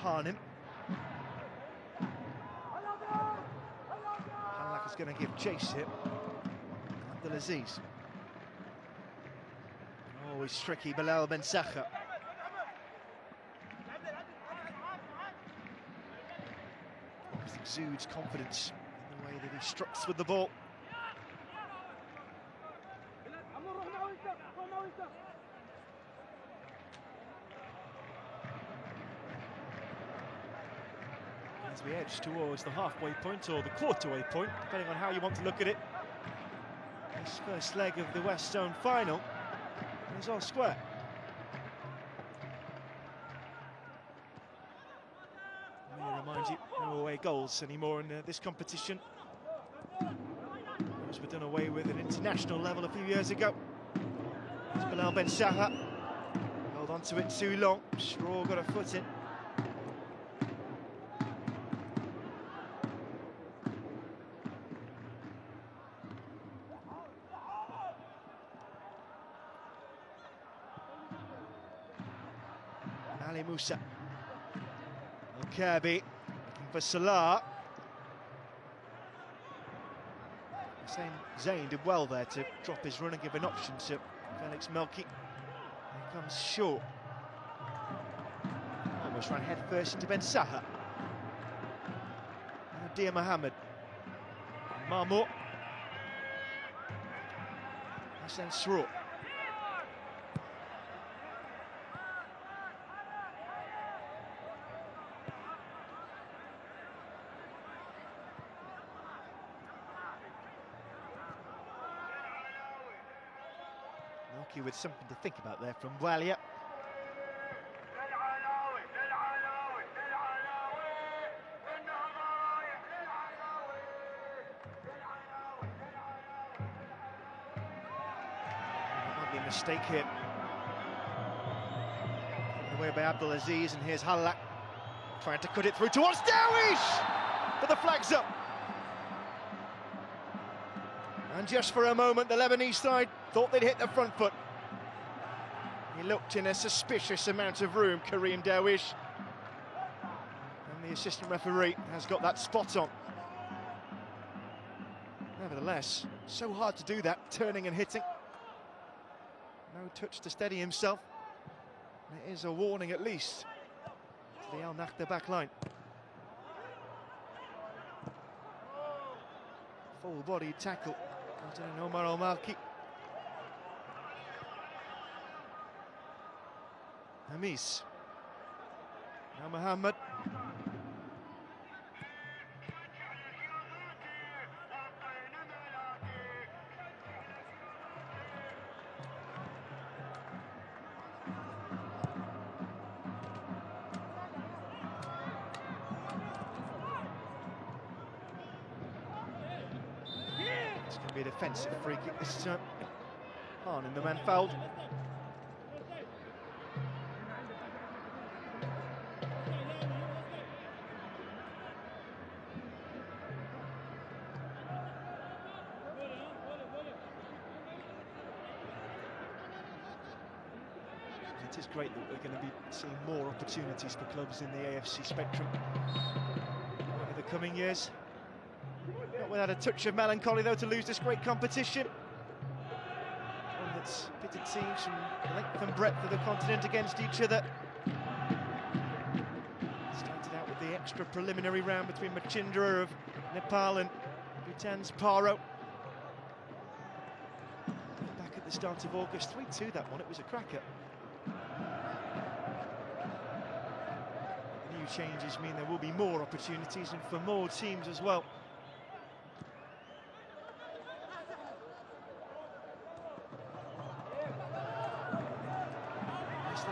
Harnim. Hanlak is going to give chase here. Abdelaziz. Always tricky, Bilal Ben Saha. Exudes confidence in the way that he struts with the ball. As we edge towards the halfway point or the quarterway point, depending on how you want to look at it. This first leg of the West Zone final is all square. Let me remind you, no away goals anymore in this competition. Those were done away with at international level a few years ago. There's Bilal Ben Saha. Held on to it too long. Straw got a foot in. Ali Musa. Kirby looking for Salah. Hussein Zain did well there to drop his run and give an option to Felix Melki. Here comes Shaw. Almost ran head first into Ben Saha. Dear Mohammed. Marmot. Hassan Srour. Noki with something to think about there from Walia. Mistake here. Away by Abdelaziz, and here's Halak trying to cut it through towards Dawish, but the flag's up. And just for a moment, the Lebanese side thought they'd hit the front foot. He looked in a suspicious amount of room, Karim Dawish, and the assistant referee has got that spot on. Nevertheless, so hard to do that, turning and hitting. No touch to steady himself. It is a warning at least to the Al Nakhda back line. Full body tackle. Omar Al Malki. Hamis. Now Mohammed. It's going to be a defensive free kick this time. Hahn in the man fouled. It is great that we're going to be seeing more opportunities for clubs in the AFC spectrum over the coming years. Not without a touch of melancholy, though, to lose this great competition. One that's pitted teams from length and breadth of the continent against each other. Started out with the extra preliminary round between Machindra of Nepal and Bhutan's Paro. Back at the start of August, 3-2 that one, it was a cracker. The new changes mean there will be more opportunities and for more teams as well.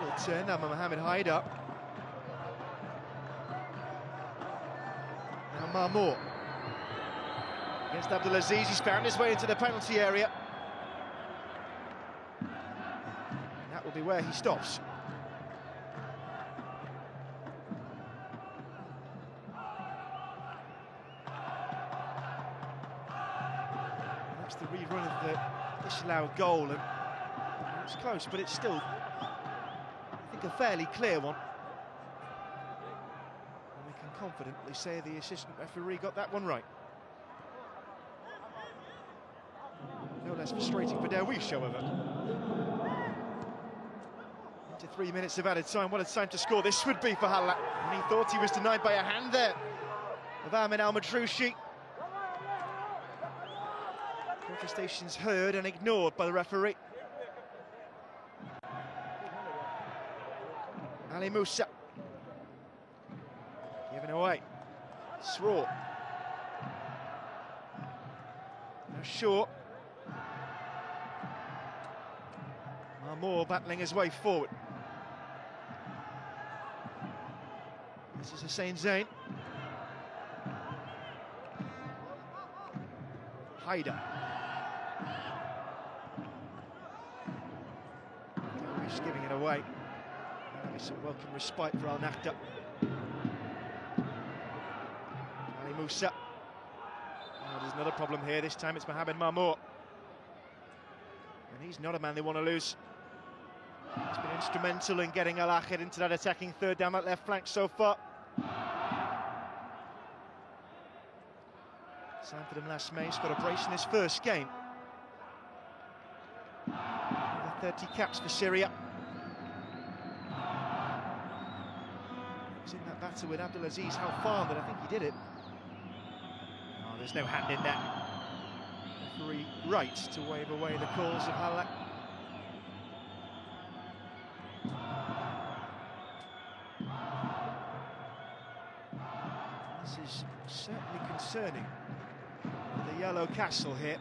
Little turn now, Mohammed Haidar. Now Marmot against Abdelaziz. He's found his way into the penalty area. And that will be where he stops. That's the rerun of the disallowed goal, and it's close, but it's still a fairly clear one. And we can confidently say the assistant referee got that one right. No less frustrating for Dawish, however. Into 3 minutes of added time. What a time to score this would be for Halak. And he thought he was denied by a hand there of Ahmed Al Matroushi. Protestations heard and ignored by the referee. Ali Musa. Given away. Srour. Now Shaw. Marmot battling his way forward. This is Hussein Zain. Haidar. He's giving it away. Some welcome respite for Al Nakhda. Ali Musa. Oh, there's another problem here. This time it's Mohammed Marmot. And he's not a man they want to lose. He's been instrumental in getting Al Ahly into that attacking third down that left flank so far. Signed for them last May. He's got a brace in his first game. Over 30 caps for Syria. battle with Abdulaziz Halfan, but I think he did it. Oh, there's no hand in there. Referee right to wave away the calls of Halak. This is certainly concerning. The yellow castle here.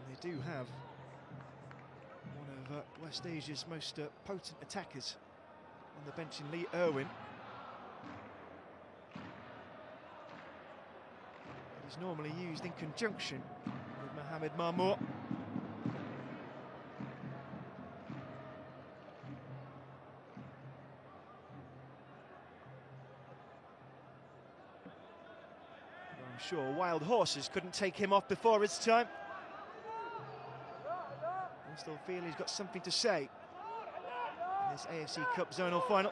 They do have one of West Asia's most potent attackers on the bench in Lee Irwin. He's normally used in conjunction with Mohamed Marmour. I'm sure wild horses couldn't take him off before his time. I still feel he's got something to say in this AFC Cup zonal final.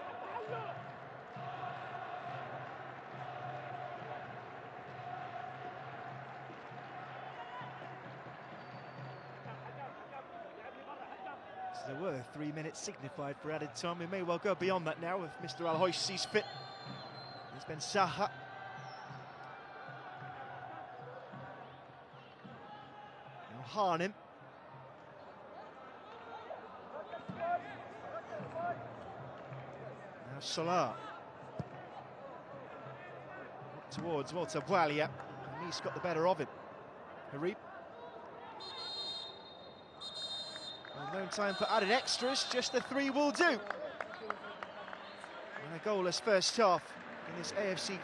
So there were 3 minutes signified for added time. We may well go beyond that now if Mr. Al Hoyce sees fit. There's Ben Saha. Now Harnim. Now Salah. Up towards Walter Bwalia. And he's got the better of him. Harib. Well, no time for added extras, just the 3 will do. And a goalless first half in this AFC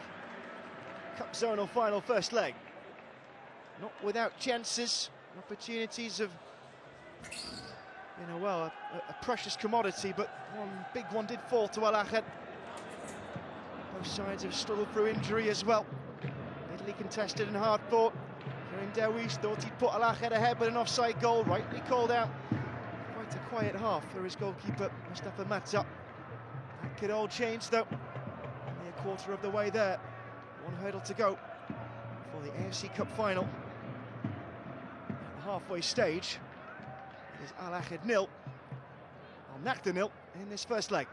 Cup zonal final first leg. Not without chances, opportunities of, well, a precious commodity, but one big one did fall to Al Ahad. Both sides have struggled through injury as well. Italy contested and hard fought. Karim Darwish thought he'd put Al Ahad ahead, but an offside goal, rightly called out. Quite a quiet half for his goalkeeper, Mustafa Matza. That could all change though. Only a quarter of the way there. One hurdle to go for the AFC Cup final. At the halfway stage, it is Al Ahad 0, Al Nakhda 0 in this first leg.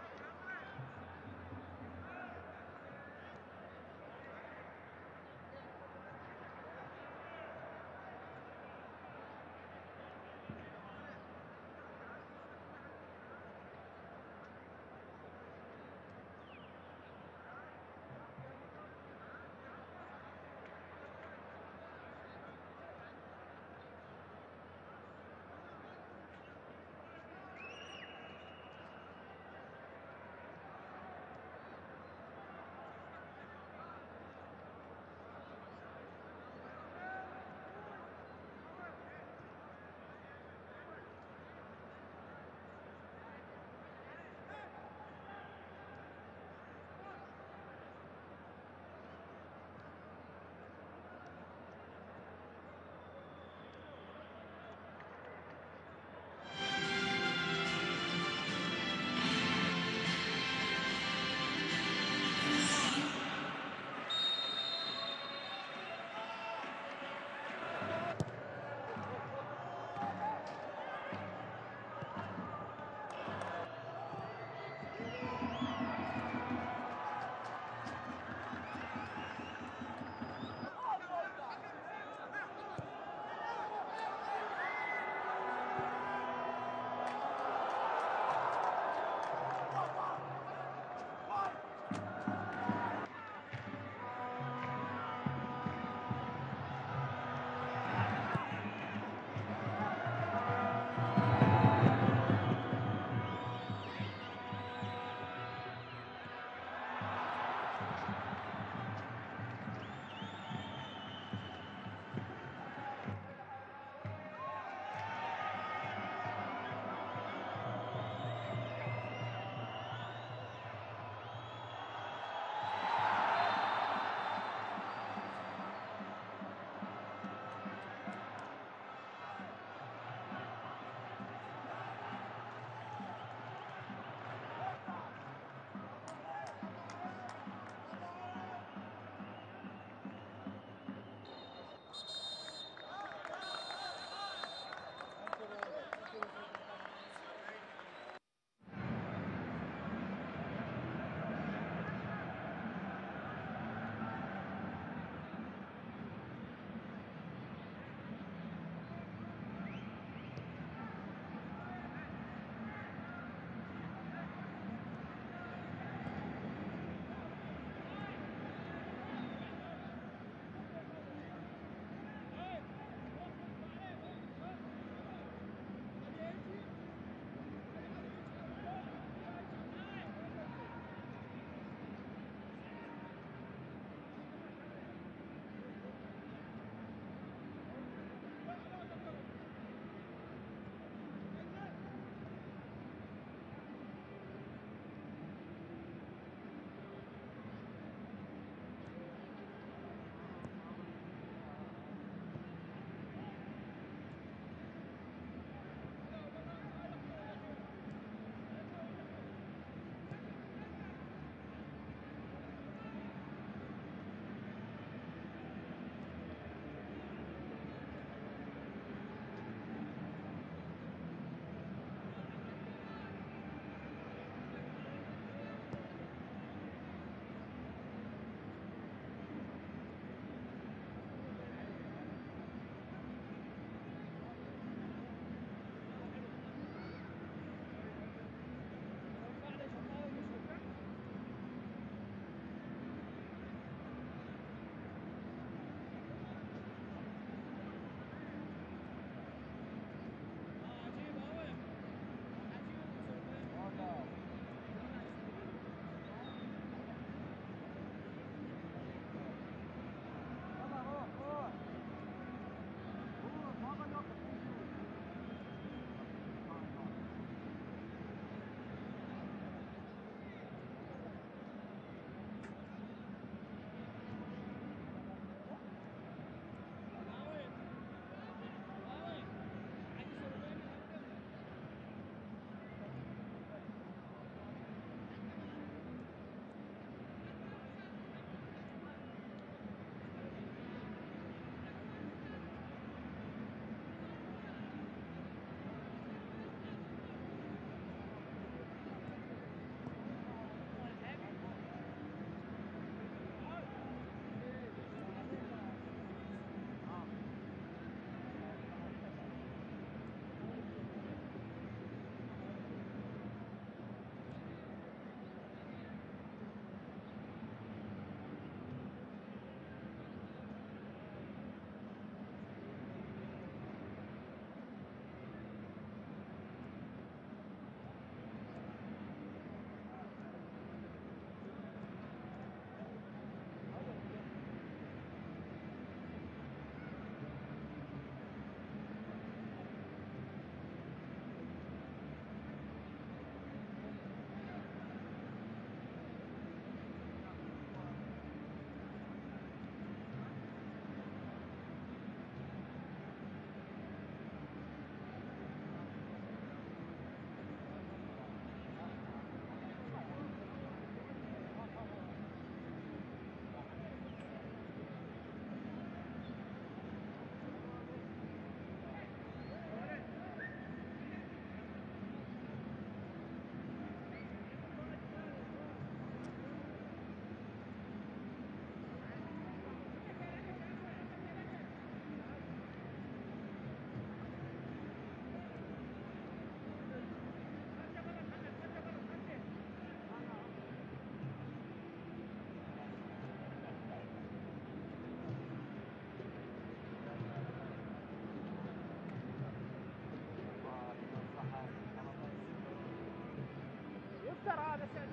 مفترى هذا سعد.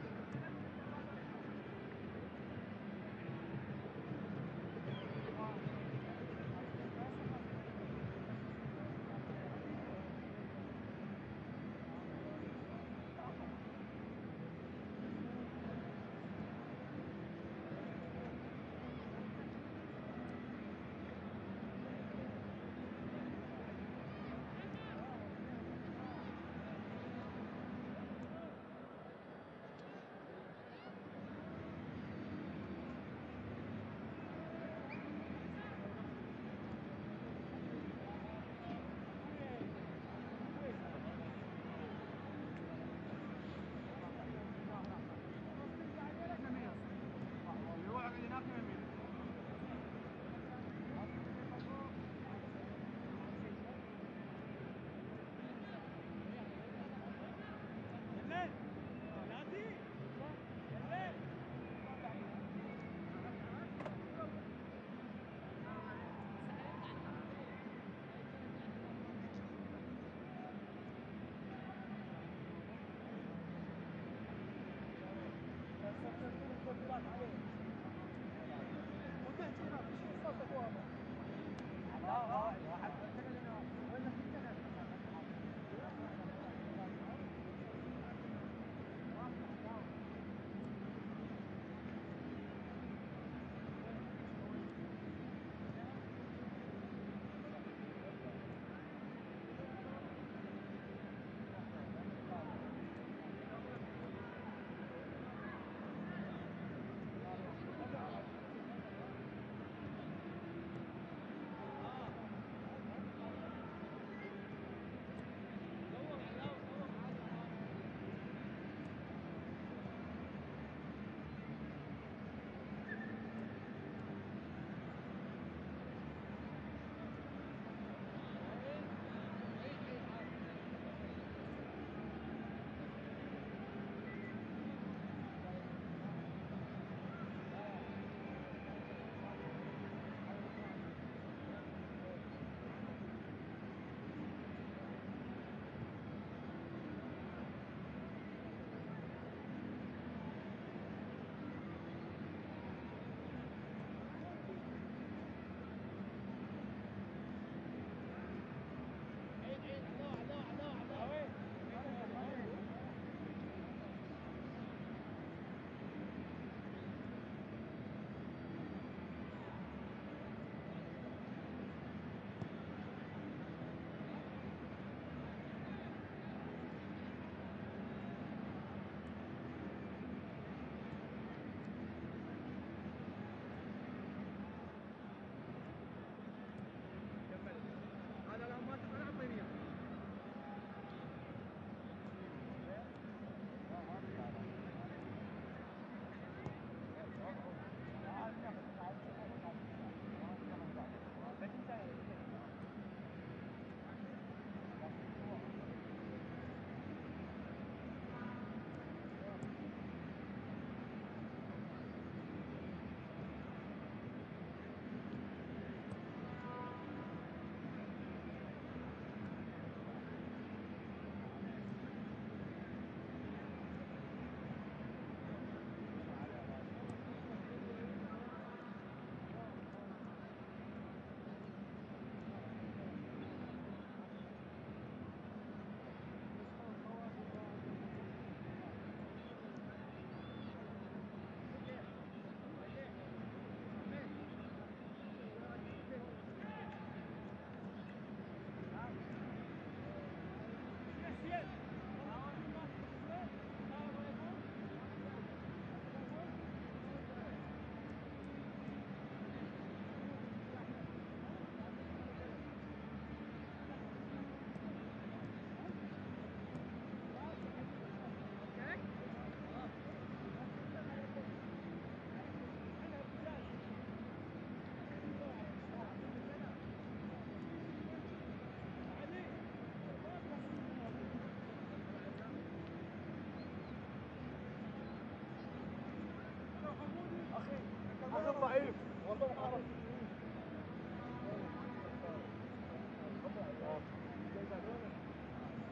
ضعيف والله ما اعرف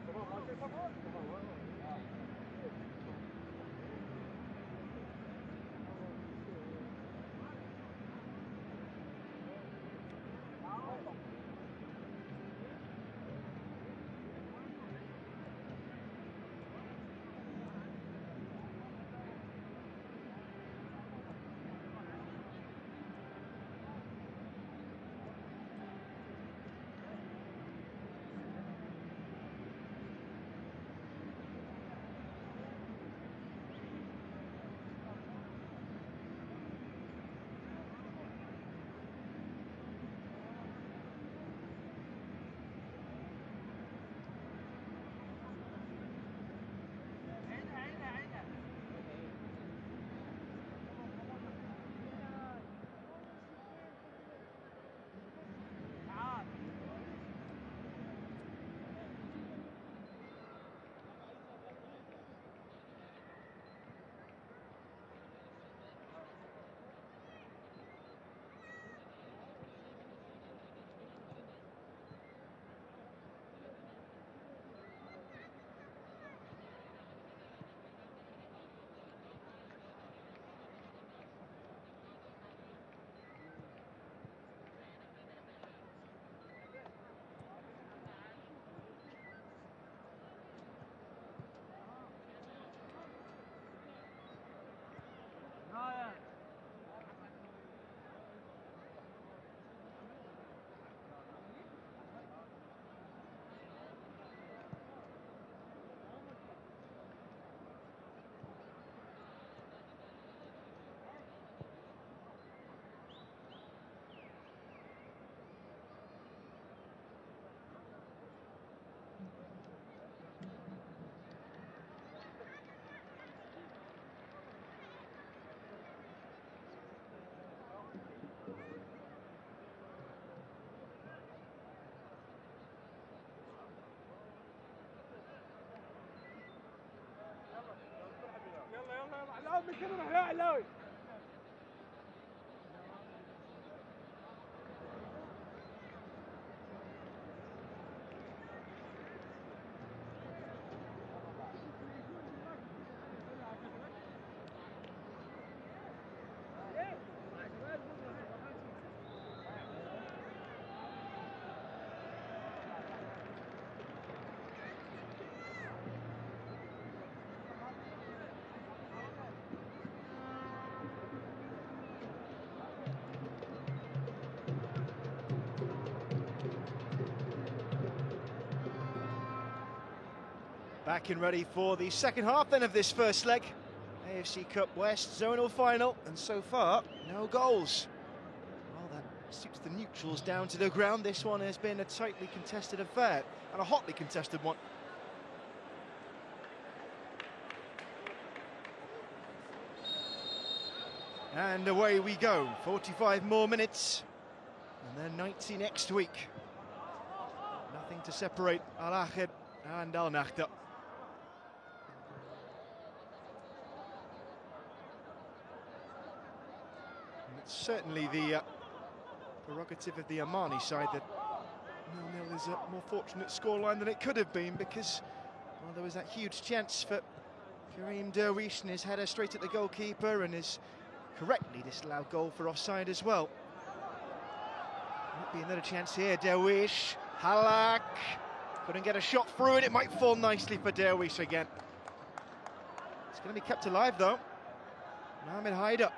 تمام ما تمام Back and ready for the second half then of this first leg. AFC Cup West zonal final, and so far, no goals. Well, that suits the neutrals down to the ground. This one has been a tightly contested affair, and a hotly contested one. And away we go, 45 more minutes, and then 90 next week. Nothing to separate Al Ahly and Al Nakhta. It's certainly the prerogative of the Omani side that 0-0 is a more fortunate scoreline than it could have been, because, well, there was that huge chance for Karim Derwish and his header straight at the goalkeeper, and his correctly disallowed goal for offside as well. Might be another chance here. Derwish, Halak couldn't get a shot through it. It might fall nicely for Derwish again. It's going to be kept alive though. Mohamed Haider.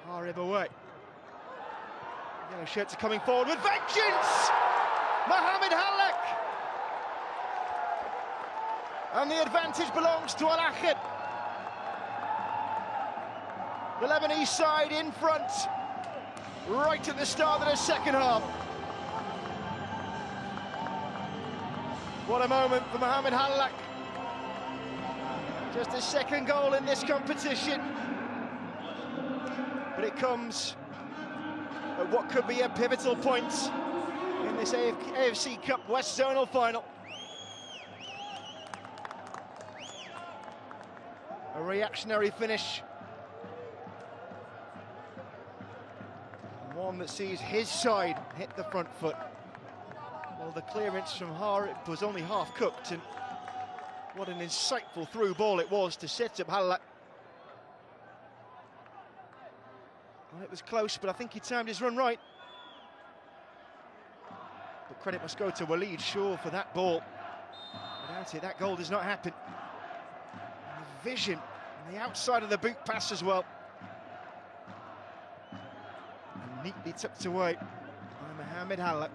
Harib away. Yellow shirts are coming forward with vengeance! Mohamed Halak! And the advantage belongs to Al Ahly. The Lebanese side in front, right at the start of the second half. What a moment for Mohamed Halak. Just his second goal in this competition. But it comes at what could be a pivotal point in this AFC Cup West Zonal final. A reactionary finish. One that sees his side hit the front foot. Well, the clearance from Harib was only half cooked, and what an insightful through ball it was to set up Halak. Well, it was close, but I think he timed his run right. But credit must go to Waleed Shaw for that ball. Without it, that goal does not happen. And the vision on the outside of the boot pass as well. And neatly tucked away by Mohamed Halak.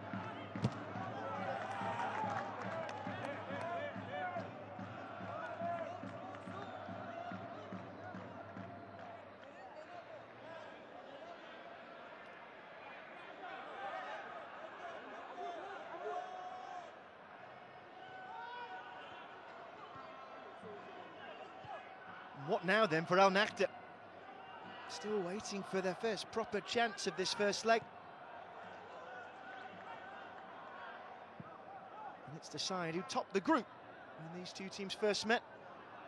What now then for Al Nakhta? Still waiting for their first proper chance of this first leg. And it's the side who topped the group when these two teams first met,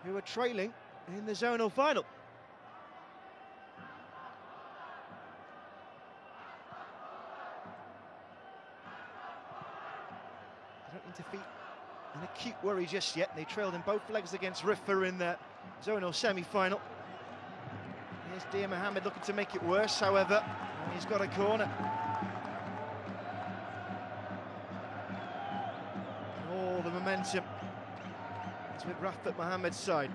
who are trailing in the zonal final. They don't need to feel an acute worry just yet. They trailed in both legs against Rifa in the zonal semi-final. Here's Dia Mohammed looking to make it worse, however, and he's got a corner. All the momentum is with Rafat Mohammed's side.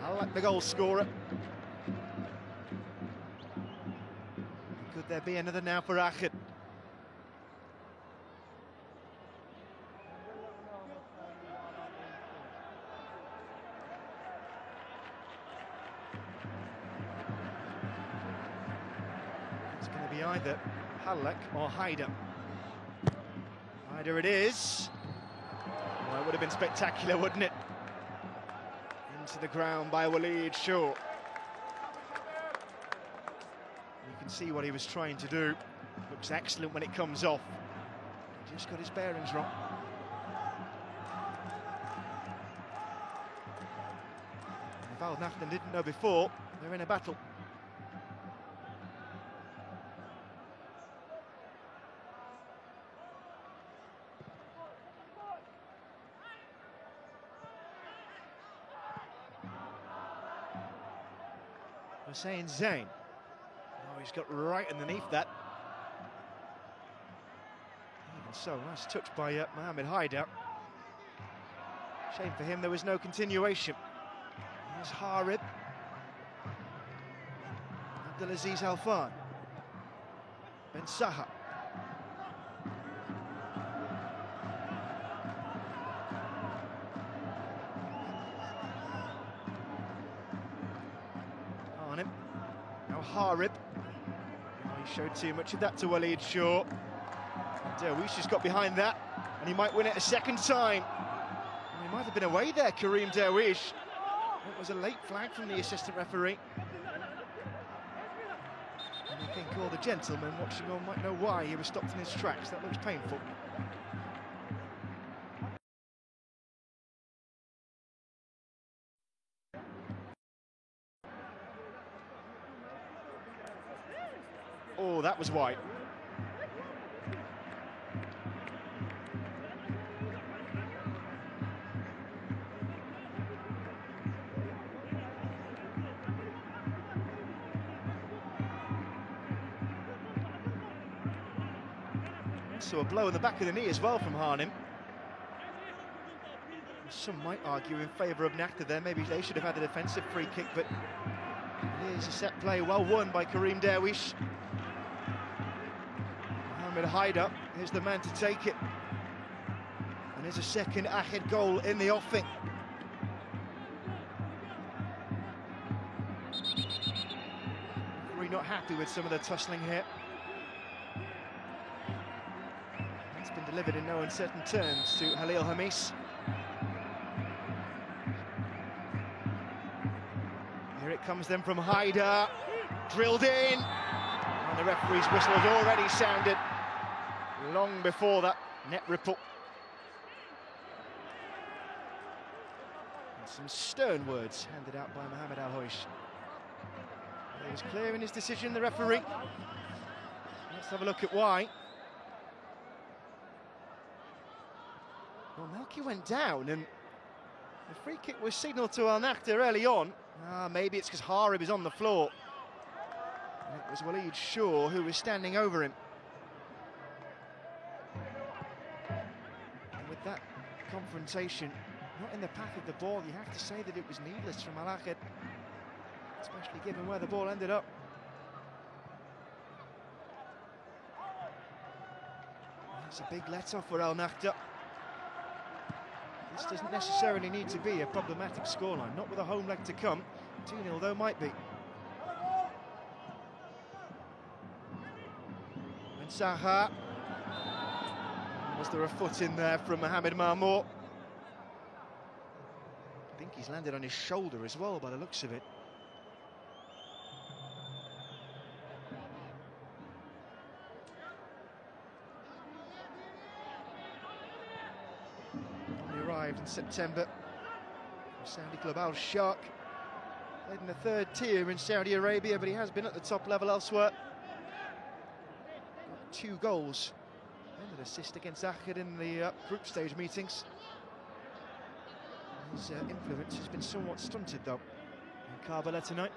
Halak, the goal scorer. Could there be another now for Ahmed? It's going to be either Halak or Haider. Haider it is. Well, it would have been spectacular, wouldn't it? Into the ground by Waleed Shaw. You can see what he was trying to do. Looks excellent when it comes off. He just got his bearings wrong. And Val Nachten didn't know before, they're in a battle. Hussein Zain. Oh, he's got right underneath that. Even so, nice touch by Mohamed Haidar. Shame for him there was no continuation. Here's Harib. Abdelaziz Alfan. Ben Saha. Now Harib. Oh, he showed too much of that to Walid Shaw. Derwish has got behind that, and he might win it a second time. Well, he might have been away there, Karim Derwish. It was a late flag from the assistant referee. And I think all the gentlemen watching on might know why he was stopped in his tracks. That looks painful. Oh, that was white. So a blow in the back of the knee as well from Harnim. Some might argue in favour of Nakhta there. Maybe they should have had a defensive free kick, but here's a set play well won by Karim Derwish. Mohamed Haidar is the man to take it. And there's a second Ahed goal in the offing. We're not happy with some of the tussling here. It's been delivered in no uncertain terms to Halil Hamis. Here it comes then from Haidar, drilled in. And the referee's whistle has already sounded long before that net ripple. And some stern words handed out by Mohamed Al Hoish. He was clear in his decision, the referee. Let's have a look at why. Well, Melki went down and the free kick was signalled to Al Nakhta early on. Maybe it's because Harib is on the floor. And it was Walid Shaw who was standing over him. And with that confrontation not in the path of the ball, you have to say that it was needless from Al Ahed, especially given where the ball ended up. It's a big let-off for Al Nakhta. This doesn't necessarily need to be a problematic scoreline, not with a home leg to come. 2-0 though might be. And Saha. Was there a foot in there from Mohamed Marmour? I think he's landed on his shoulder as well by the looks of it. Arrived in September from Saudi club Al Sharq. Played in the third tier in Saudi Arabia, but he has been at the top level elsewhere. Got 2 goals and an assist against Ahed in the group stage meetings. His influence has been somewhat stunted though in Karbala tonight.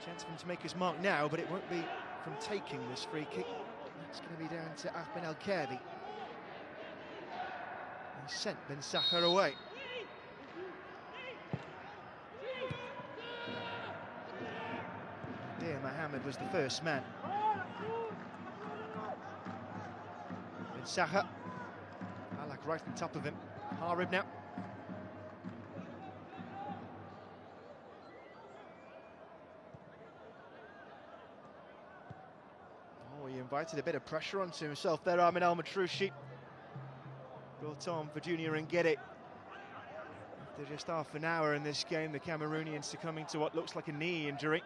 Chance for him to make his mark now, but it won't be from taking this free kick. That's going to be down to Ahmed Al-Kabi. He sent Ben Saha away. Dear Mohammed was the first man. Ben Saha. Alak right on top of him. Harib now. Oh, he invited a bit of pressure onto himself there, Armin Al Matroushi. Brought on for Junior and get it. After just half an hour in this game, the Cameroonians succumbing to what looks like a knee injury,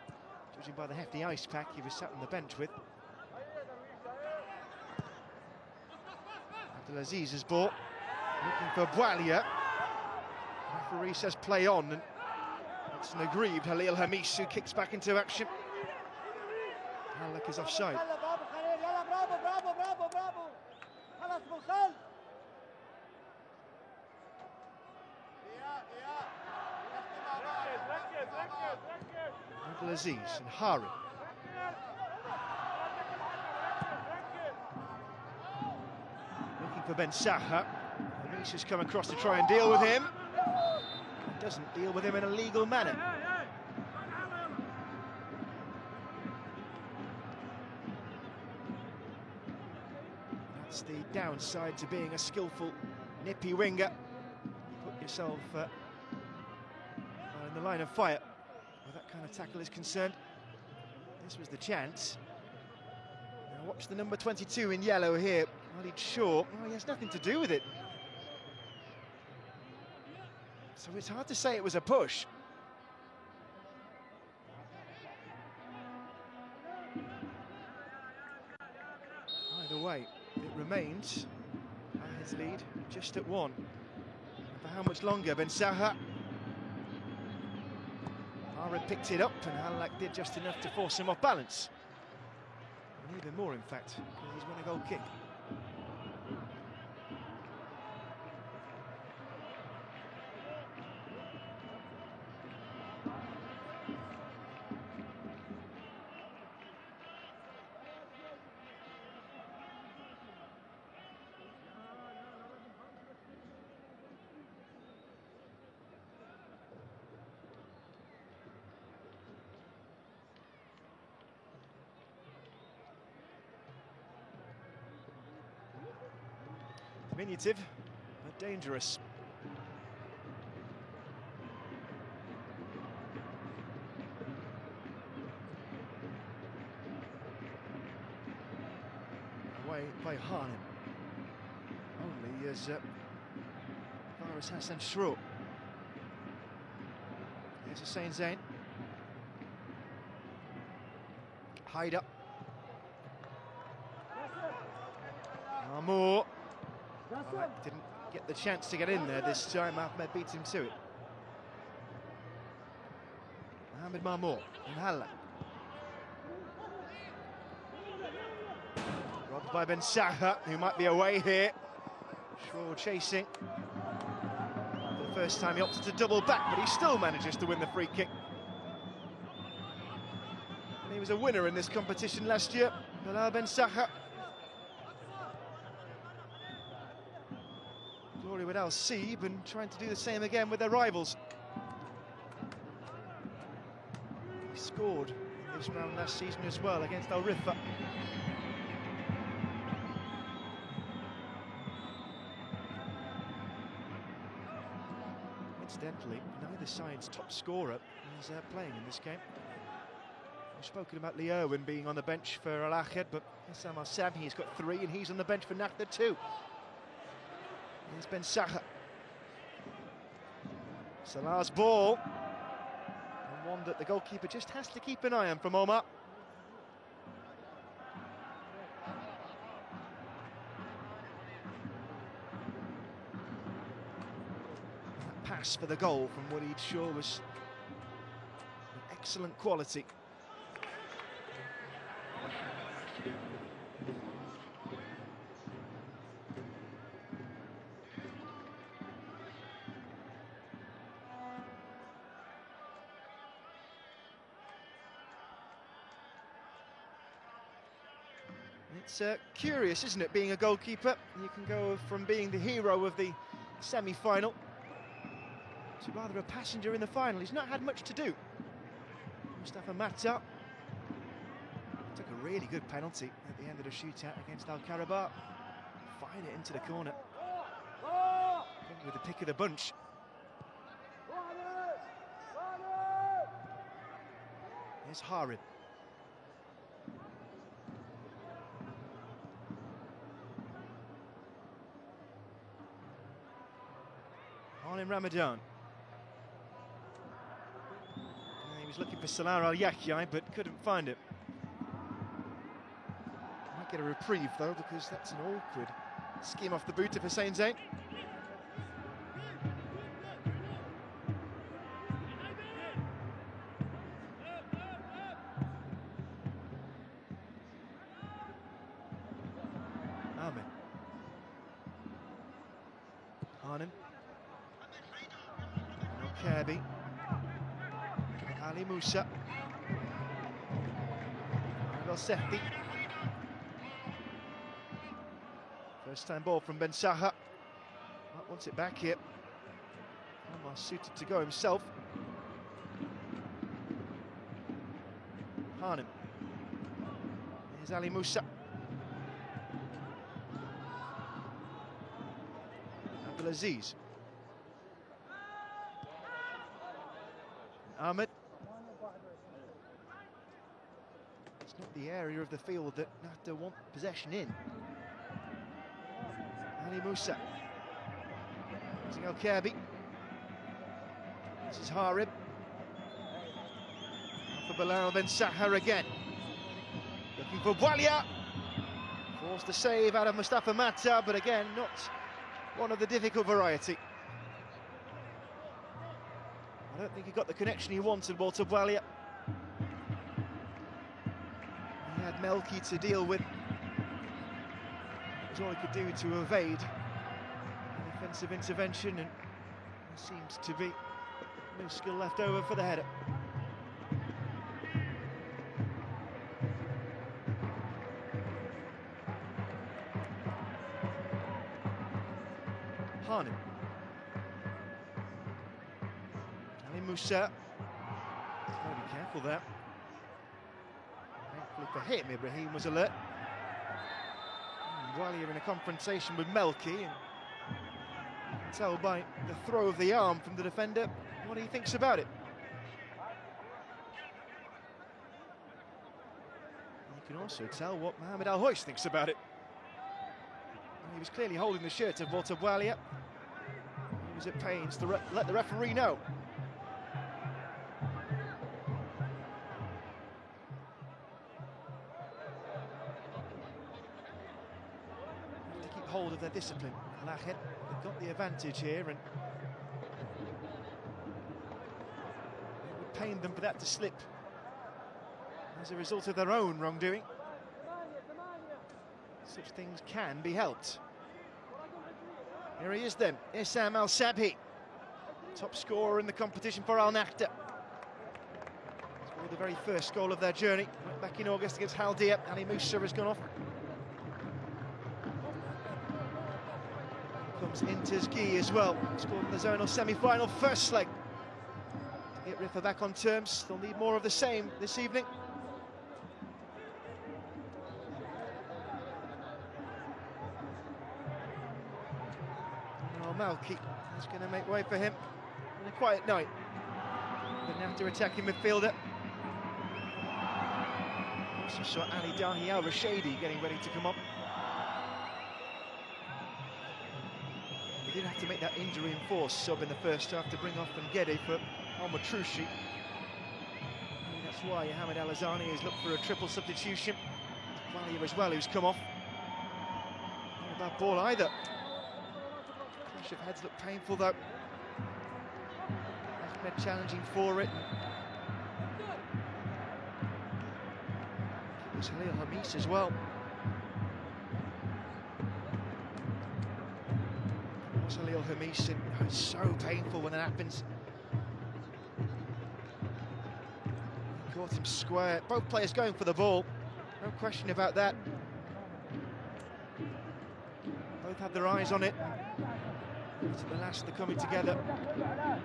judging by the hefty ice pack he was sat on the bench with. Abdelaziz's ball, looking for Boualia. Referee says play on, and it's an aggrieved Halil Hamis who kicks back into action. Halak is offside. Abdelaziz and Hari. Looking for Ben Saha. Hamis has come across to try and deal with him. Doesn't deal with him in a legal manner. That's the downside to being a skillful, nippy winger. You put yourself in the line of fire where that kind of tackle is concerned. This was the chance. Now watch the number 22 in yellow here, Walid Shaw. Well, he has nothing to do with it. So it's hard to say it was a push. Either way, it remains his lead just at 1. For how much longer? Ben Saha. Ara picked it up and Halak did just enough to force him off balance. And even more, in fact, because he's won a goal kick. Diminutive, but dangerous. Away by Hanem. Only as far as Hassan Shrout. Here's Hussein Zain. Hide up. Marmour. Halak didn't get the chance to get in there this time. Ahmed beats him to it. Mohamed Marmour and Halak. Robbed by Ben Saha, who might be away here. Shaw chasing. For the first time he opted to double back, but he still manages to win the free kick. And he was a winner in this competition last year, Bilal Ben Saha. Glory with Al Seeb and trying to do the same again with their rivals. He scored in this round last season as well against Al Rifa. Incidentally, neither side's top scorer is playing in this game. We've spoken about Lee Irwin being on the bench for Al Ahad, but Issam Al Samhi has got 3 and he's on the bench for Nakhda too. Here's Ben Saha. Salah's ball. And one that the goalkeeper just has to keep an eye on from Omar. That pass for the goal from Walid Shaw was an excellent quality. It's curious, isn't it, being a goalkeeper? You can go from being the hero of the semi-final to rather a passenger in the final. He's not had much to do. Mustafa Mata took a really good penalty at the end of the shootout against Al Karabakh. Fired it into the corner. With the pick of the bunch. Here's Harib. On in Ramadan. was looking for Salah Al-Yahyai, but couldn't find it. Might get a reprieve, though, because that's an awkward skim off the boot of Hussein Zain. Ahmed. Harnham. Kirby. Ali Musa. Al-Sehti. First time ball from Ben Saha. Wants it back here. Almost suited to go himself. Harnham. Here's Ali Musa. Abdelaziz. Ahmed. It's not the area of the field that Nahda want possession in. Ali Musa. Using El-Kirby. This is Harib. For Bilal Ben Saha again. Looking for Boualya. Forced the save out of Mustafa Mata, but again, not one of the difficult variety. I don't think he got the connection he wanted, Walter Boualya. He had Melki to deal with. That was all he could do to evade an offensive intervention, and there seems to be no skill left over for the header. Harnham. Ali Musa. Got to be careful there. Thankfully for him, Ibrahim was alert. Boualya in a confrontation with Melki, and you can tell by the throw of the arm from the defender what he thinks about it. And you can also tell what Mohamed Al-Hoist thinks about it. He was clearly holding the shirt of Walter Boualya. He was at pains to let the referee know. Have to keep hold of their discipline. Al-Ahly, they've got the advantage here, and it would pain them for that to slip as a result of their own wrongdoing. Such things can be helped. Here he is then, Issam Al-Sabhi, top scorer in the competition for Al-Nahda. Scored the very first goal of their journey, went back in August against Haldia. Ali Musa has gone off. Comes Intezghi as well, scored in the zonal semi-final first leg. To get Rifa back on terms, they'll need more of the same this evening. Melki is going to make way for him in a quiet night. Didn't have to attack him midfielder. Also saw Ali Dahi Al-Rashidi getting ready to come up. He did have to make that injury enforced sub in the first half to bring off Ngede for Al-Matroushi. That's why Mohamed Al-Azani has looked for a triple substitution. Boualya as well, who's come off. Not a bad ball either. Of heads look painful though. Ahmed challenging for it. It was Halil Hamis as well. It was Halil Hamis, and it's so painful when that happens. He caught him square. Both players going for the ball, no question about that. Both had their eyes on it. To the last, they're coming together. Not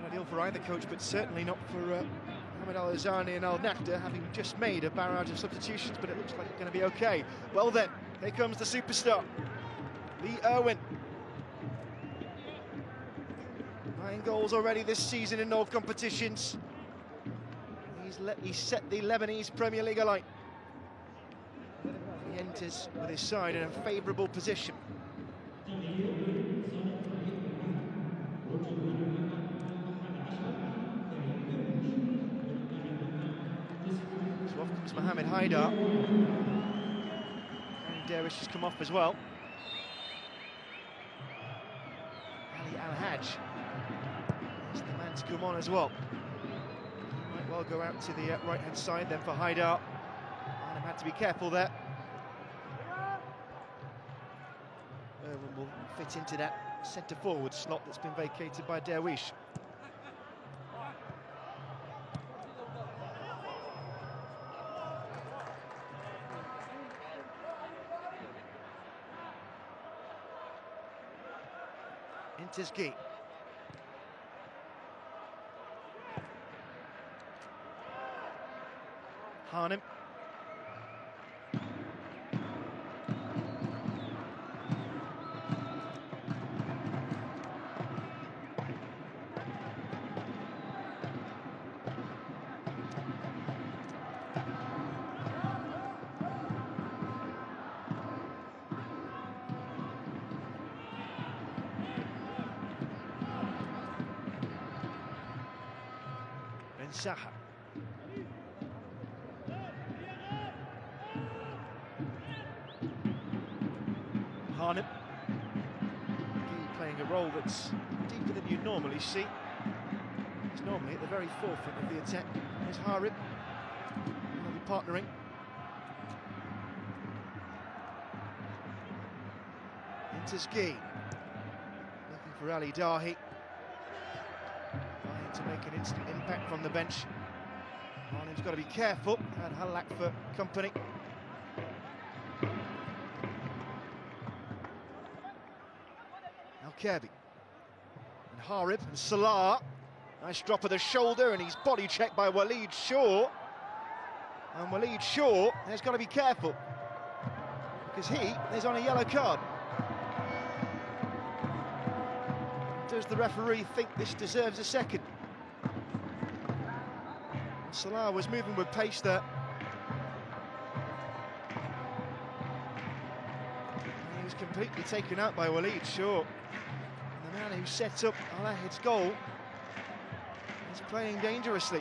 ideal for either coach, but certainly not for Mohamed Al-Azani and Al-Nahda, having just made a barrage of substitutions, but it looks like it's going to be okay. Well then, here comes the superstar, Lee Erwin. 9 goals already this season in all competitions. He's set the Lebanese Premier League alight. He enters with his side in a favourable position. It's Mohamed Haidar. And Dervish has come off as well. Ali Al-Hajj is the man to come on as well. He might well go out to the right-hand side then for Haidar. Arnhem had to be careful there. Irwin will fit into that centre-forward slot that's been vacated by Derwish. Intezghi. Arnhem. Zaha. Arnhem playing a role that's deeper than you'd normally see. He's normally at the very forefront of the attack. There's Harim. They'll be partnering. Intezghi looking for Ali Dahi. To make an instant impact from the bench. Arnhem's got to be careful, and Halak for company. Now Kirby. And Harib and Salah. Nice drop of the shoulder, and he's body checked by Waleed Shaw. And Waleed Shaw has got to be careful, because he is on a yellow card. Does the referee think this deserves a second? Salah was moving with pace there. And he was completely taken out by Waleed Shaw. And the man who set up Al-Ahid's goal is playing dangerously.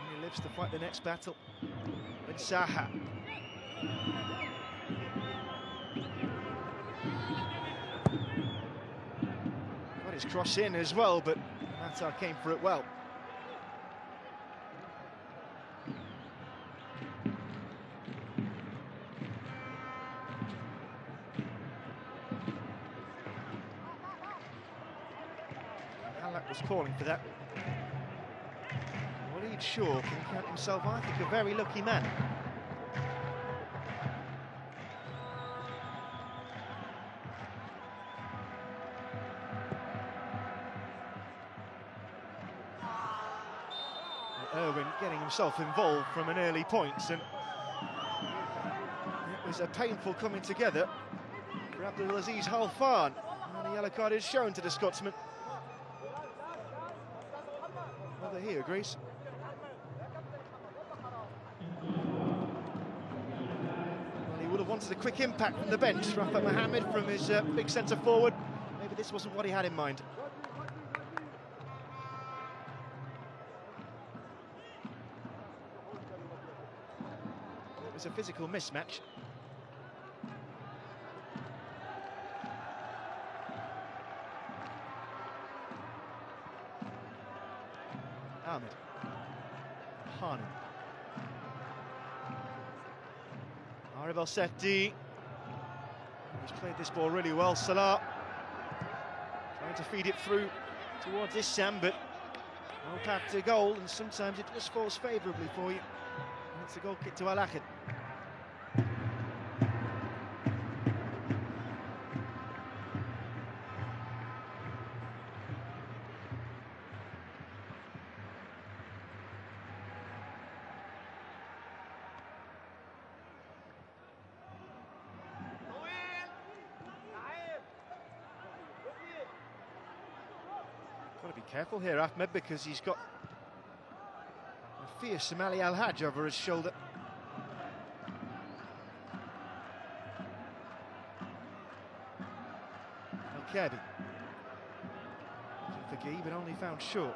And he lives to fight the next battle. With Zaha. Got his cross in as well, but Matar came for it well. Halak was calling for that. Waleed Shaw can count himself, I think, a very lucky man. Irwin getting himself involved from an early point, and it was a painful coming together for Abdulaziz Halfan, and the yellow card is shown to the Scotsman. Whether he agrees. Well, he would have wanted a quick impact from the bench. Rafa Mohammed from his big centre forward. Maybe this wasn't what he had in mind. It was a physical mismatch. Ahmed. Arnhem. Arif El-Sefdi. He's played this ball really well. Salah trying to feed it through towards this Sam, but no path to goal, and sometimes it just falls favourably for you. And it's a goal kick to Al-Ahid. Got to be careful here, Ahmed, because he's got a fierce Ali Al-Hajj over his shoulder. Kirby. Looking for Guy, but only found short.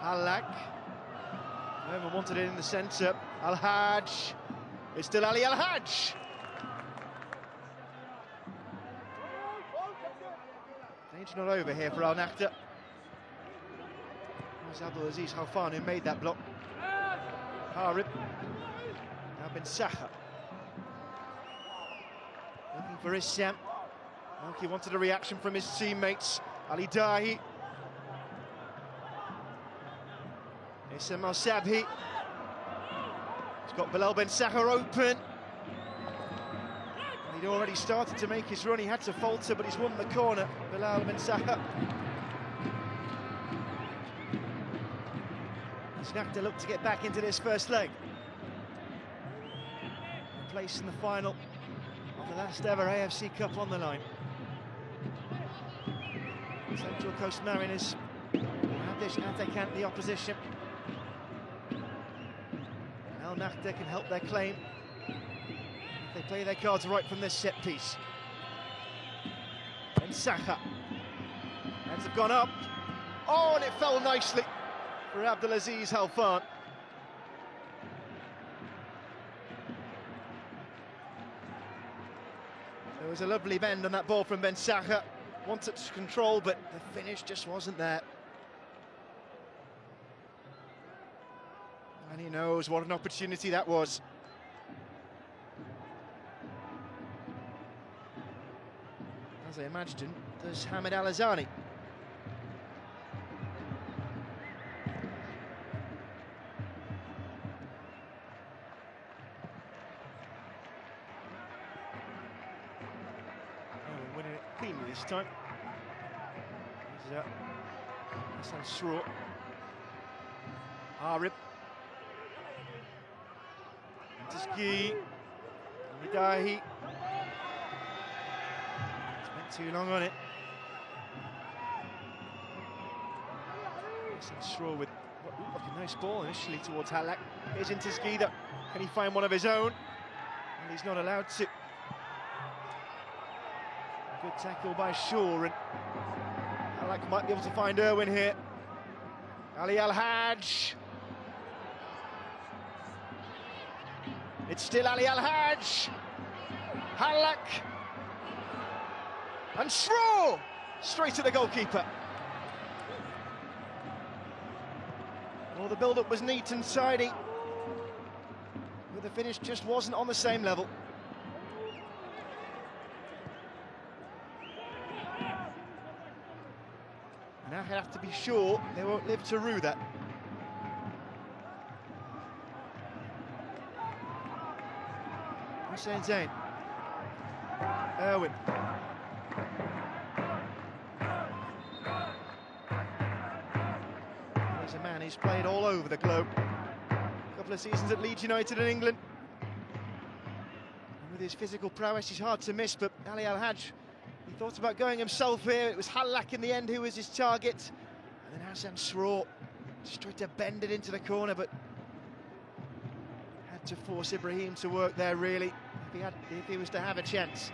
Halak. Whoever wanted it in the centre. Al-Hajj. It's still Ali Al-Hajj. Danger not over here for Al Nakhta. There's Abdulaziz Khalfan who made that block. Harib. Now Ben Saha. Looking for Issam. Malky wanted a reaction from his teammates. Ali Dahi. Issam Al-Sabhi. He's got Bilal Ben Saha open. He'd already started to make his run. He had to falter, but he's won the corner. Bilal Ben Saha. Nakhta look to get back into this first leg. A place in the final of the last ever AFC Cup on the line. Central Coast Mariners have this Atakant, the opposition. Al Nakhta can help their claim if they play their cards right from this set piece. And Saha. Hands have gone up. Oh, and it fell nicely for Abdulaziz Khalfan. There was a lovely bend on that ball from Ben Saha. Wanted to control, but the finish just wasn't there. And he knows what an opportunity that was. As I imagined, does Hamid Al-Azani. Winning it cleanly this time. Hassan Srour. Harib. Tiski. Midahi. Spent too long on it. Hassan Srour with what looked like a nice ball initially towards Halak. Here's Intiski. Can he find one of his own? And he's not allowed to. Good tackle by Shaw, and Halak might be able to find Irwin here. Ali Al-Hajj. It's still Ali Al-Hajj. Halak. And Srour straight to the goalkeeper. Well, the build-up was neat and tidy, but the finish just wasn't on the same level. Now he'll have to be sure they won't live to rue that. Hussein Zain. Irwin. He's a man who's played all over the globe. A couple of seasons at Leeds United in England. And with his physical prowess, he's hard to miss, but Ali Al-Hajj, he thought about going himself here. It was Halak in the end who was his target. And then Hassan Srour just tried to bend it into the corner, but had to force Ibrahim to work there, really, if he was to have a chance.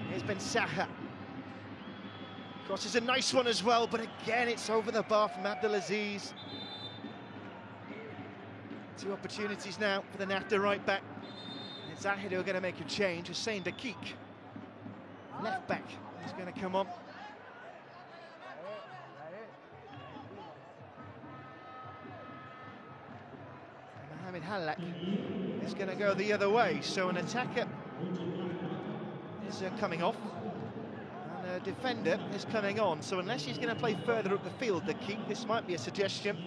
Here's Ben Saha. Cross is a nice one as well, but again, it's over the bar from Abdulaziz. Two opportunities now for the Nakhta right back. And it's Zahid who are going to make a change. Hussein Dakik, left back, is going to come on. Mohamed Halak is going to go the other way, so an attacker is coming off and a defender is coming on, so unless he's going to play further up the field, Dakik, this might be a suggestion.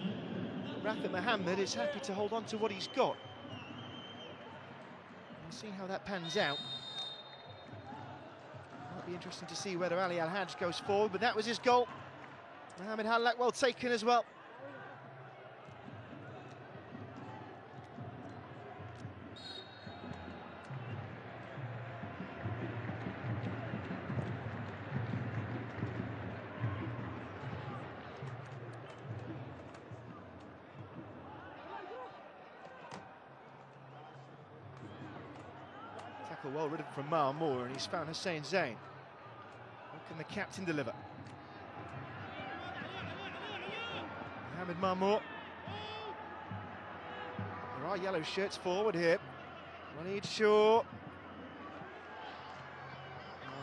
Rafat Mohammed is happy to hold on to what he's got. We'll see how that pans out. Might be interesting to see whether Ali Al-Hajj goes forward, but that was his goal. Mohamed Halak well taken as well. Tackle well ridden from Marmour, and he's found Hussein Zain. Can the captain deliver? Mohamed Marmour. There are yellow shirts forward here. Walid Shaw. Oh,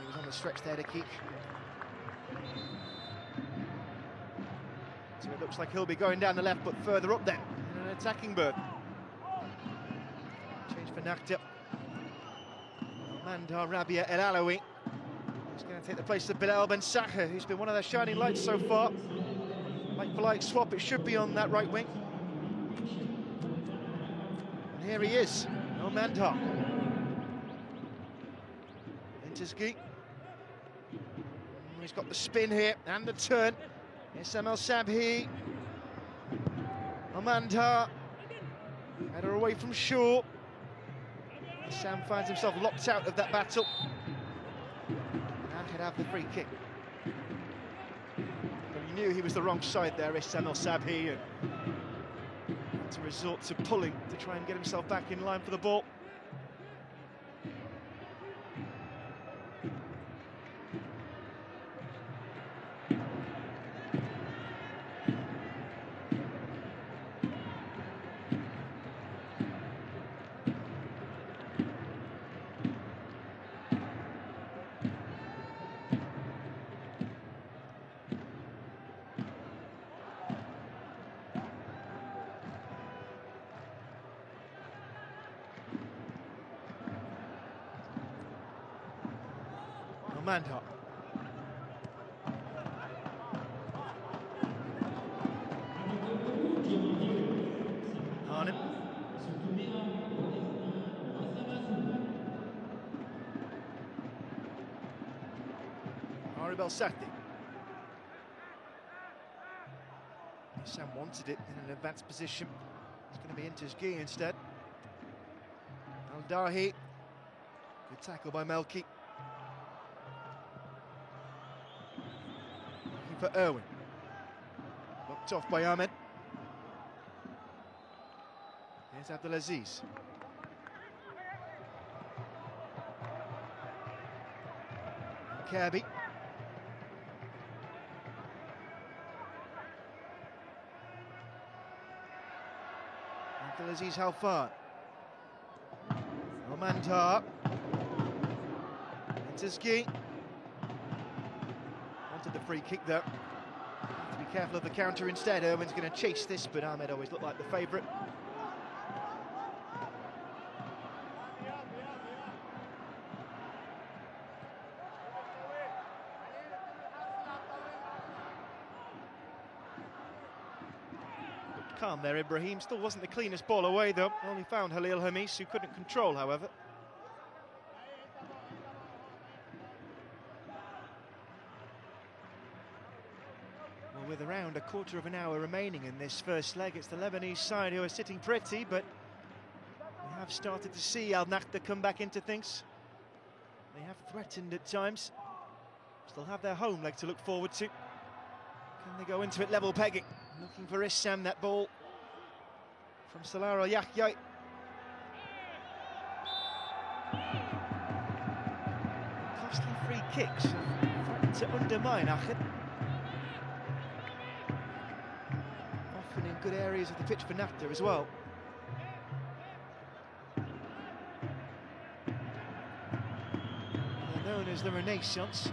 he was on the stretch there to kick. So it looks like he'll be going down the left, but further up then, in an attacking berth. Change for Nakhta. Mandar Rabia El Alawi. He's going to take the place of Bilal Ben Sacher, who's been one of their shining lights so far. Like for like swap, it should be on that right wing. And here he is, El Mandar. Intezghi. He's got the spin here and the turn. Issam El Sabhi. El Mandar. Header away from Shaw. Sam finds himself locked out of that battle. And could have the free kick. But he knew he was the wrong side there, Issam El Sabhi, and had to resort to pulling to try and get himself back in line for the ball. Mandar. Arnim. Arib El Sahdi. Sam wanted it in an advanced position. It's going to be Intezghi instead. Al Dahi. Good tackle by Melki. For Irwin. Blocked off by Ahmed. Here's Abdelaziz. Kirby. Abdelaziz Halfan. Omantar. Intezghi. Wanted the free kick though. To be careful of the counter instead. Irwin's going to chase this, but Ahmed always looked like the favourite. Looked calm there, Ibrahim. Still wasn't the cleanest ball away though. Only found Halil Hamis, who couldn't control, however. With around a quarter of an hour remaining in this first leg, it's the Lebanese side who are sitting pretty, but we have started to see Al Nakhta come back into things. They have threatened at times. Still have their home leg to look forward to. Can they go into it level pegging? Looking for Issam, that ball from Salah Al Yahya. Costly free kicks threatened to undermine Ahmed. Often in good areas of the pitch for Nakhta as well. They're known as the Renaissance.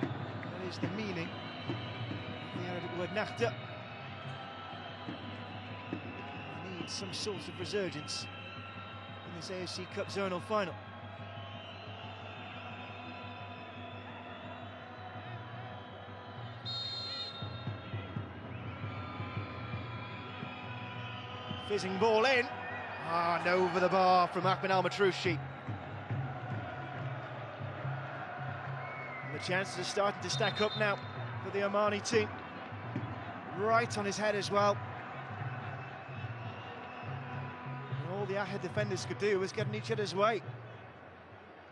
That is the meaning of the Arabic word Nakhta. They need some sort of resurgence in this AFC Cup zonal final. Fizzing ball in. And over the bar from Ahmed Al Matroushi. And the chances are starting to stack up now for the Omani team. Right on his head as well. And all the Ahad defenders could do was get in each other's way.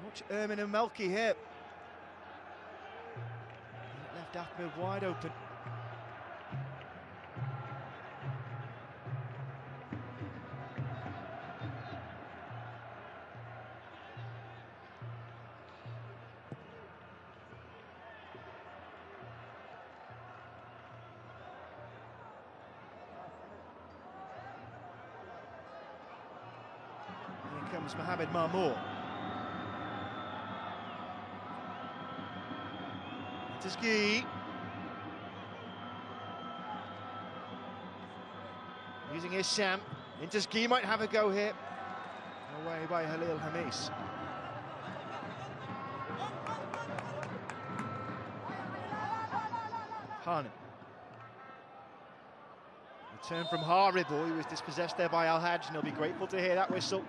Watch Ermin and Melki here. And it left Ahmed wide open. comes Mohamed Marmour. Tazghi. Using Issam. Tazghi might have a go here. Away by Khalil Hamis. Hanem. Return from Haribo, he was dispossessed there by Al-Hajj, and he'll be grateful to hear that whistle.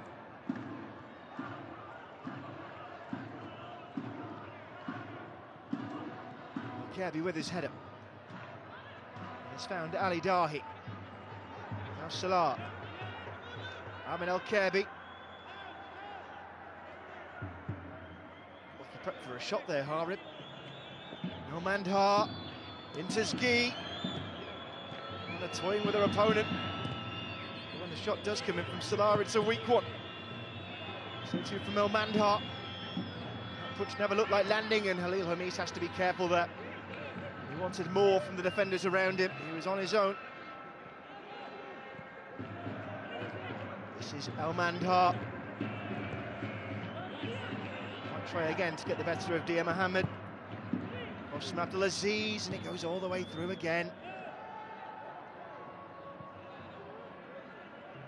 Kirby with his header. He's found Ali Dahi. Now Salah. Amin El-Kirby. Looking prep for a shot there, Harib. No Mandhar. Tazghi. And a toying with her opponent. But when the shot does come in from Salah, it's a weak one. So too from El Mandhar. That touch never looked like landing, and Khalil Hamis has to be careful there. He wanted more from the defenders around him. He was on his own. This is El Mandhar. Might try again to get the better of Dia Mohammed. Osman Abdulaziz, and it goes all the way through again.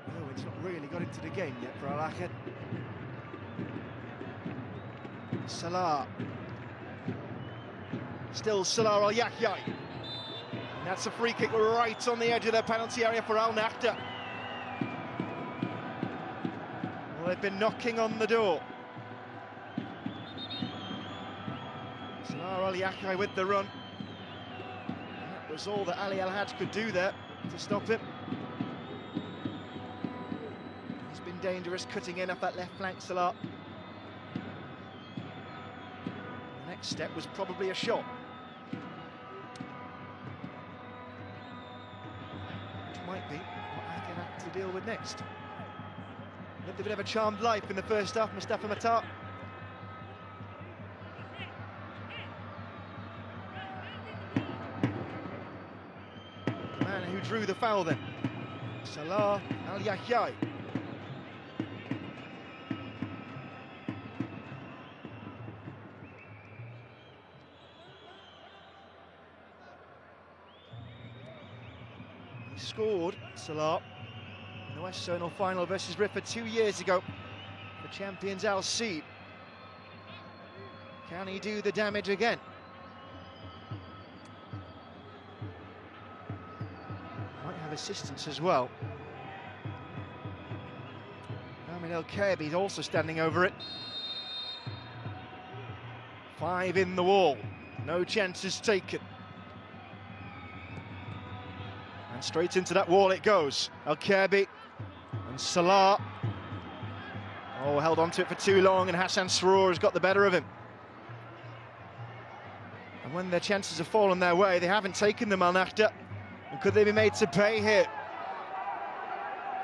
Oh, it's not really got into the game yet for Al-Ahad. Salah. Still Salah Al-Yahya. And that's a free kick right on the edge of the penalty area for Al Nakhta. Well, they've been knocking on the door. Salah Al-Yahya with the run. And that was all that Ali Al-Hajj could do there to stop him. He's been dangerous cutting in off that left flank, Salah. The next step was probably a shot. Might be what I can have to deal with next. Lived a bit of a charmed life in the first half, Mustafa Matar. The man who drew the foul then, Salah Al-Yahya. Scored, Salah, in the West Zonal final versus Rifa 2 years ago. The champions Al Seed. Can he do the damage again? Might have assistance as well. Amin El-Kirby also standing over it. 5 in the wall, no chances taken. And straight into that wall it goes. El-Kirby and Salah. Oh, held on to it for too long, and Hassan Sroor has got the better of him. And when their chances have fallen their way, they haven't taken them, Al Nakhta. And could they be made to pay here?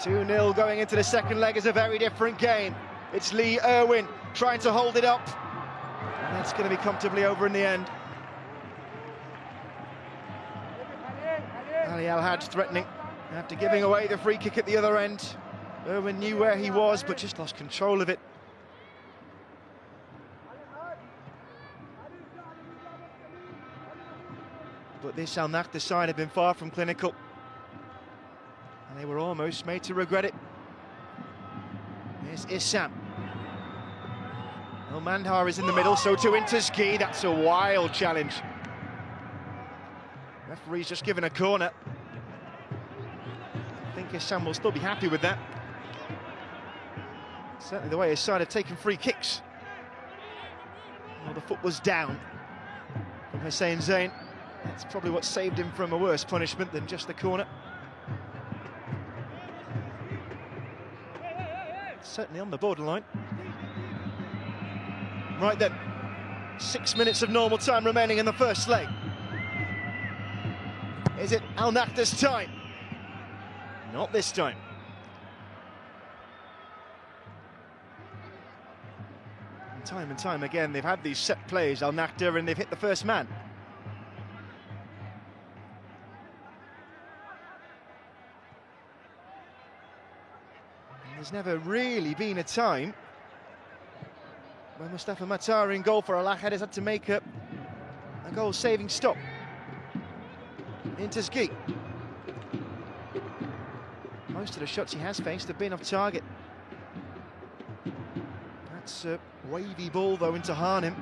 2-0 going into the second leg is a very different game. It's Lee Irwin trying to hold it up. And that's going to be comfortably over in the end. Ali Al-Hajj threatening after giving away the free kick at the other end. Irwin knew where he was, but just lost control of it. But this Al Nakhta side had been far from clinical, and they were almost made to regret it. Here's Issam. El Mandhar is in the middle, so to Tazghi. That's a wild challenge. Referee's just given a corner. I think Issam will still be happy with that. Certainly the way his side have taken free kicks. Well, the foot was down from Hussein Zain. That's probably what saved him from a worse punishment than just the corner. Certainly on the borderline. Right then, 6 minutes of normal time remaining in the first leg. Is it Al Nakhta's time? Not this time. And time again, they've had these set plays, Al Nakhta, and they've hit the first man. And there's There's never really been a time when Mustafa Matar in goal for Al Ahad has had to make a goal-saving stop. Into Ski. Most of the shots he has faced have been off target. That's a wavy ball though into Harnim.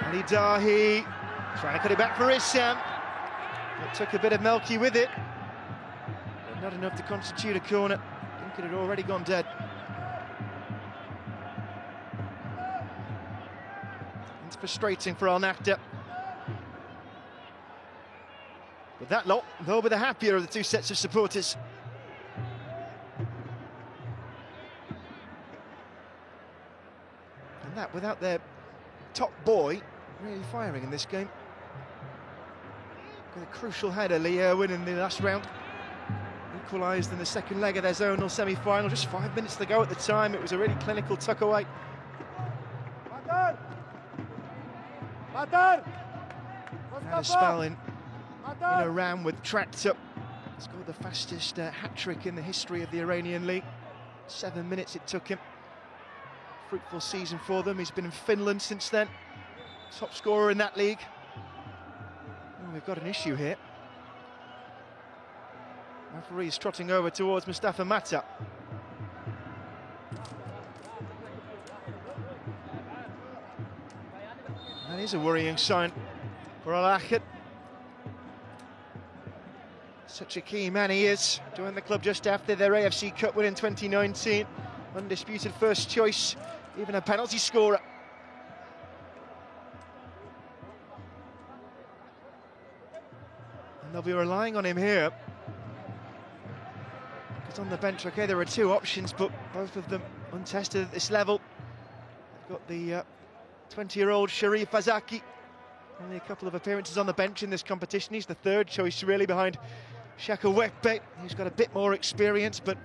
Ali Dahi trying to cut it back for Issam. It took a bit of Melki with it, but not enough to constitute a corner. I think it had already gone dead. It's frustrating for Al Nakhda. But that lot, they'll be the happier of the two sets of supporters. And that without their top boy really firing in this game. Got a crucial header, Lee Irwin, in the last round. Equalised in the second leg of their zonal semi-final. Just 5 minutes to go at the time. It was a really clinical tuck-away. Had a spell in Iran with tracked up. Scored the fastest hat-trick in the history of the Iranian league. 7 minutes it took him. Fruitful season for them. He's been in Finland since then. Top scorer in that league. Oh, we've got an issue here. Referee's trotting over towards Mustafa Matar. That is a worrying sign for Al Ahad. Such a key man he is. Joined the club just after their AFC Cup win in 2019. Undisputed first choice, even a penalty scorer. And they'll be relying on him here. Because on the bench, okay, there are two options, but both of them untested at this level. They've got the 20-year-old Sharif Azaki. Only a couple of appearances on the bench in this competition. He's the third choice, really, behind Shaka Wekpe. He's got a bit more experience, but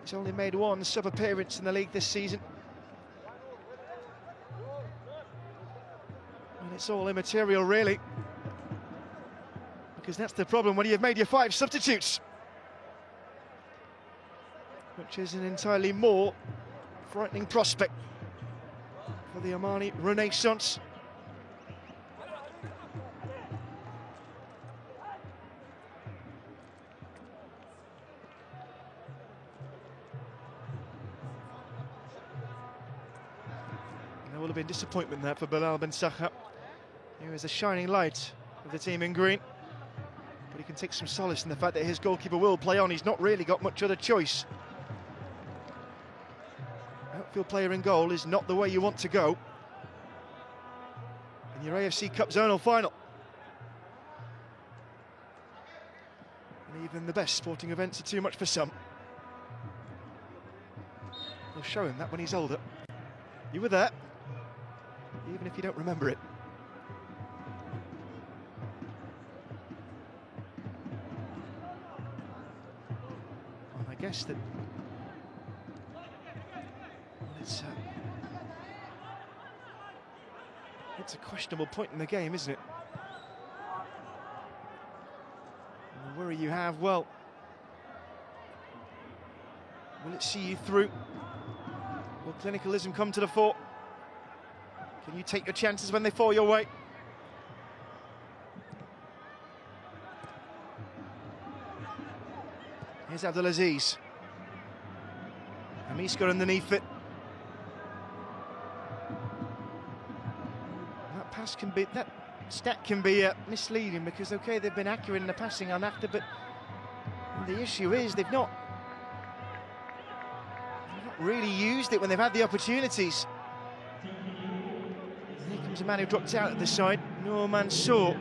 he's only made one sub-appearance in the league this season. And it's all immaterial, really. Because that's the problem when you've made your 5 substitutes. Which is an entirely more frightening prospect for the Omani Renaissance. There will have been disappointment there for Bilal Ben Sakha. He was a shining light of the team in green. But he can take some solace in the fact that his goalkeeper will play on. He's not really got much other choice. Outfield player in goal is not the way you want to go in your AFC Cup zonal final. And even the best sporting events are too much for some. We'll show him that when he's older. You were there, even if you don't remember it. And I guess that it's a questionable point in the game, isn't it? And the worry you have, well, will it see you through? Will clinicalism come to the fore? Can you take your chances when they fall your way? Here's Abdulaziz. Hamis got underneath it. That pass can be, that stat can be misleading because, okay, they've been accurate in the passing on after, but the issue is they've not really used it when they've had the opportunities. Here comes a man who dropped out at the side, Noor Mansour.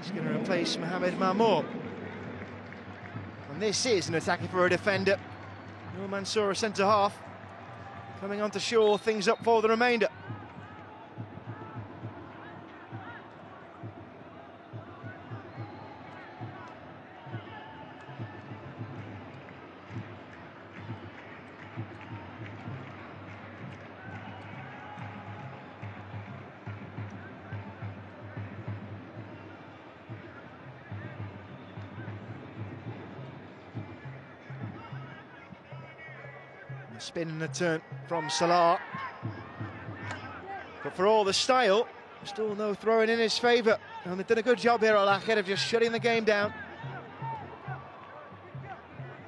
He's going to replace Mohamed Marmour. And this is an attacker for a defender. Noor Mansour, a centre-half, coming on to shore things up for the remainder. A spin and a turn from Salah. But for all the style, still no throwing in his favour. And they've done a good job here, Al Ahly, of just shutting the game down.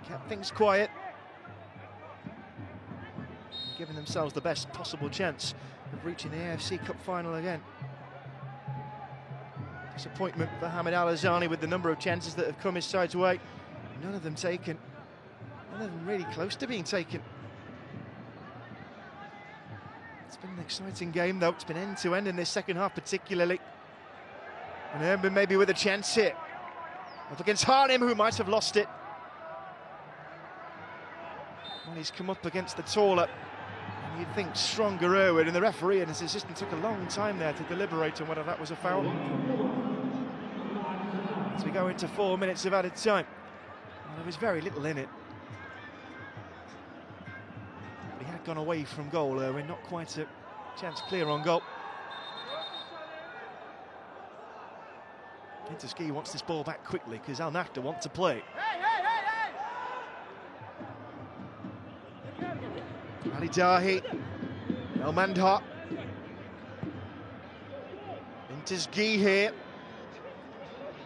Kept things quiet. Giving themselves the best possible chance of reaching the AFC Cup final again. Disappointment for Hamid Al Azzani with the number of chances that have come his side's way. None of them taken. None of them really close to being taken. It's been an exciting game, though. It's been end-to-end in this second half, particularly. And Erbil maybe with a chance here. Up against Harnim, who might have lost it. Well, he's come up against the taller, and you'd think stronger Irwin, and the referee and his assistant took a long time there to deliberate on whether that was a foul. As we go into 4 minutes of added time. Well, there was very little in it. But he had gone away from goal, Irwin, not quite a chance clear on goal. Interski wants this ball back quickly because Al Nakhda want to play. Ali Dahi, El Mandha. Interski here.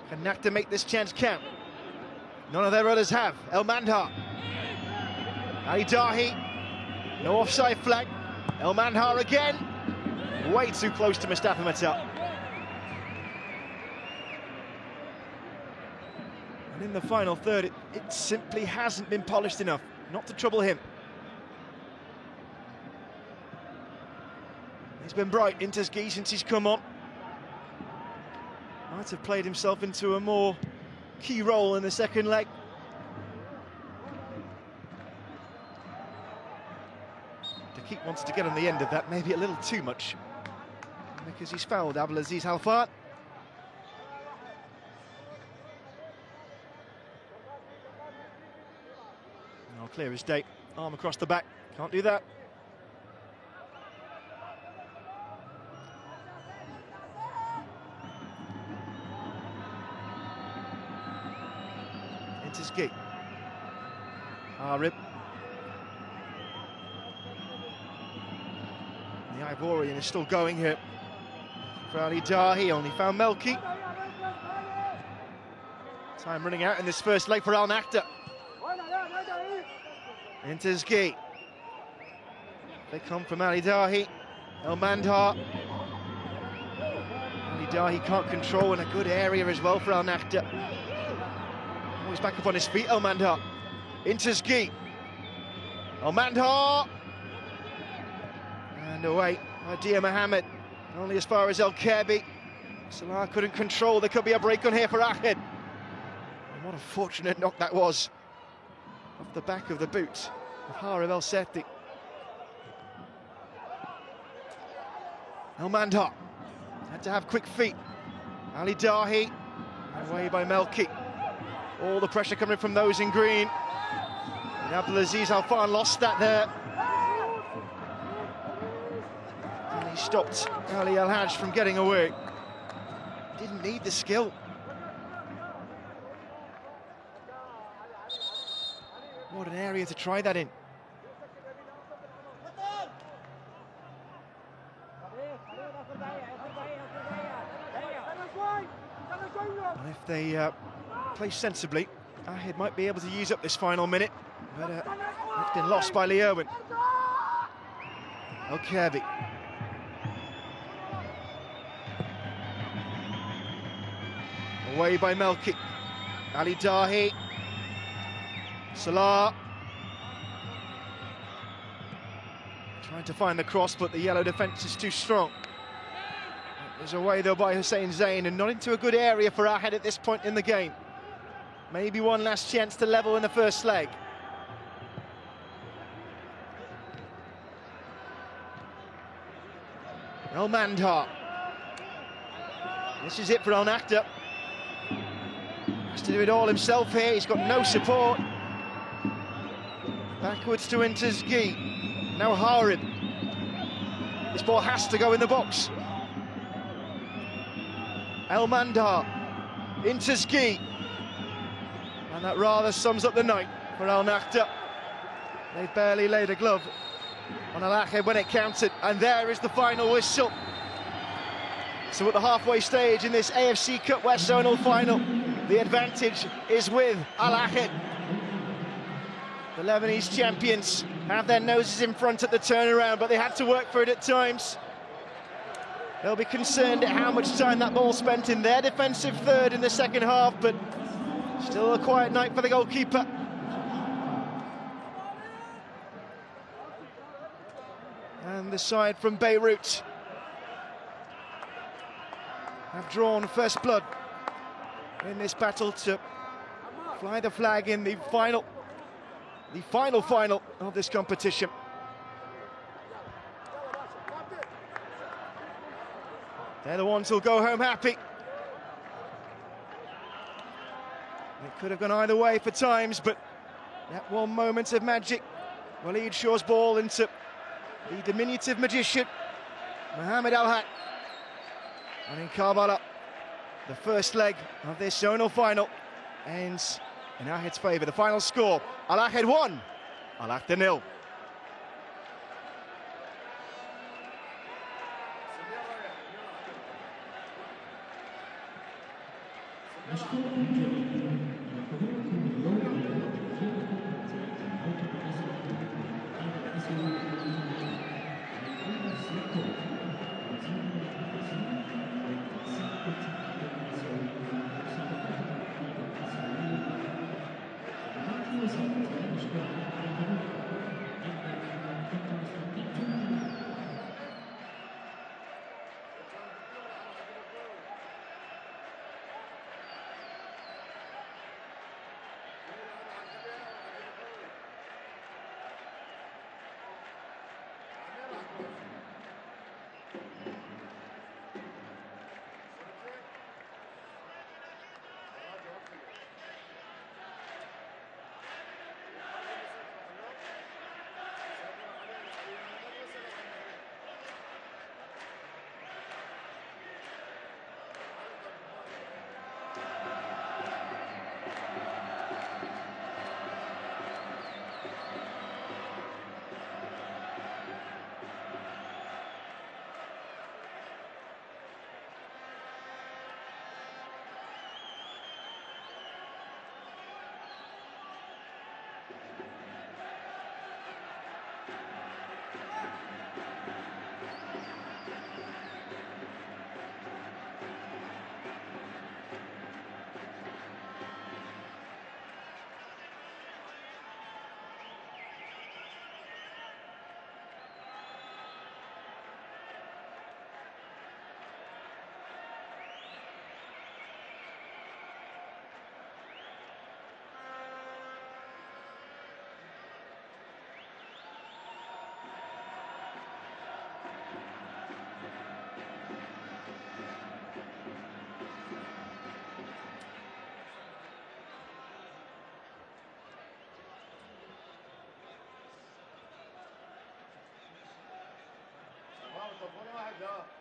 Can Nakhda make this chance count? None of their others have. El Mandha. Ali Dahi. No offside flag. El Mandha again. Way too close to Mustafa Matap. And in the final third, it simply hasn't been polished enough not to trouble him. He's been bright, Interski, since he's come on. Might have played himself into a more key role in the second leg. Daqiq wanted to get on the end of that, maybe a little too much, because he's fouled Abdelaziz Halfat. Oh, clear as day, arm across the back, can't do that. Interski. Harib. The Ivorian is still going here. For Ali Dahi, only found Melki. Time running out in this first leg for Al Nakhda. Interski. They come from Ali Dahi. El Mandha. Ali Dahi can't control in a good area as well for Al Nakhda. He's back up on his feet, El Mandha. Interski. El Mandha. And away by Dia Mohammed. Only as far as El Kerbi. Salah couldn't control. There could be a break on here for Ahmed. And what a fortunate knock that was. Off the back of the boot of Harib El Seti. El Mandha had to have quick feet. Ali Dahi. Away by Melki. All the pressure coming from those in green. And Abdelaziz Halfan lost that there. And he stopped Ali El Hajj from getting away. Didn't need the skill. What an area to try that in. And if they play sensibly, Ahmed might be able to use up this final minute, but it's been lost by Lee Irwin. El Kerbi. Away by Melki. Ali Dahi. Salah. Trying to find the cross, but the yellow defence is too strong. There's away though by Hussein Zain, and not into a good area for Ahmed at this point in the game. Maybe one last chance to level in the first leg. El Mandha. This is it for Al Nakhda. Has to do it all himself here. He's got no support. Backwards to Interski. Now Harib. This ball has to go in the box. El Mandha. Interski. And that rather sums up the night for Al Nakhda. They barely laid a glove on Al-Ahly when it counted, and there is the final whistle. So at the halfway stage in this AFC Cup West Zonal final, the advantage is with Al-Ahly. The Lebanese champions have their noses in front at the turnaround, but they had to work for it at times. They'll be concerned at how much time that ball spent in their defensive third in the second half, but still a quiet night for the goalkeeper. And the side from Beirut have drawn first blood in this battle to fly the flag in the final of this competition. They're the ones who'll go home happy. It could have gone either way for times, but that one moment of magic, Waleed Shaw's ball into the diminutive magician, Mohamed Al-Haq. And in Karbala, the first leg of this zonal final ends in Ahly's favour. The final score, Al-Ahly 1, Al-Ahly 0. واحد واحد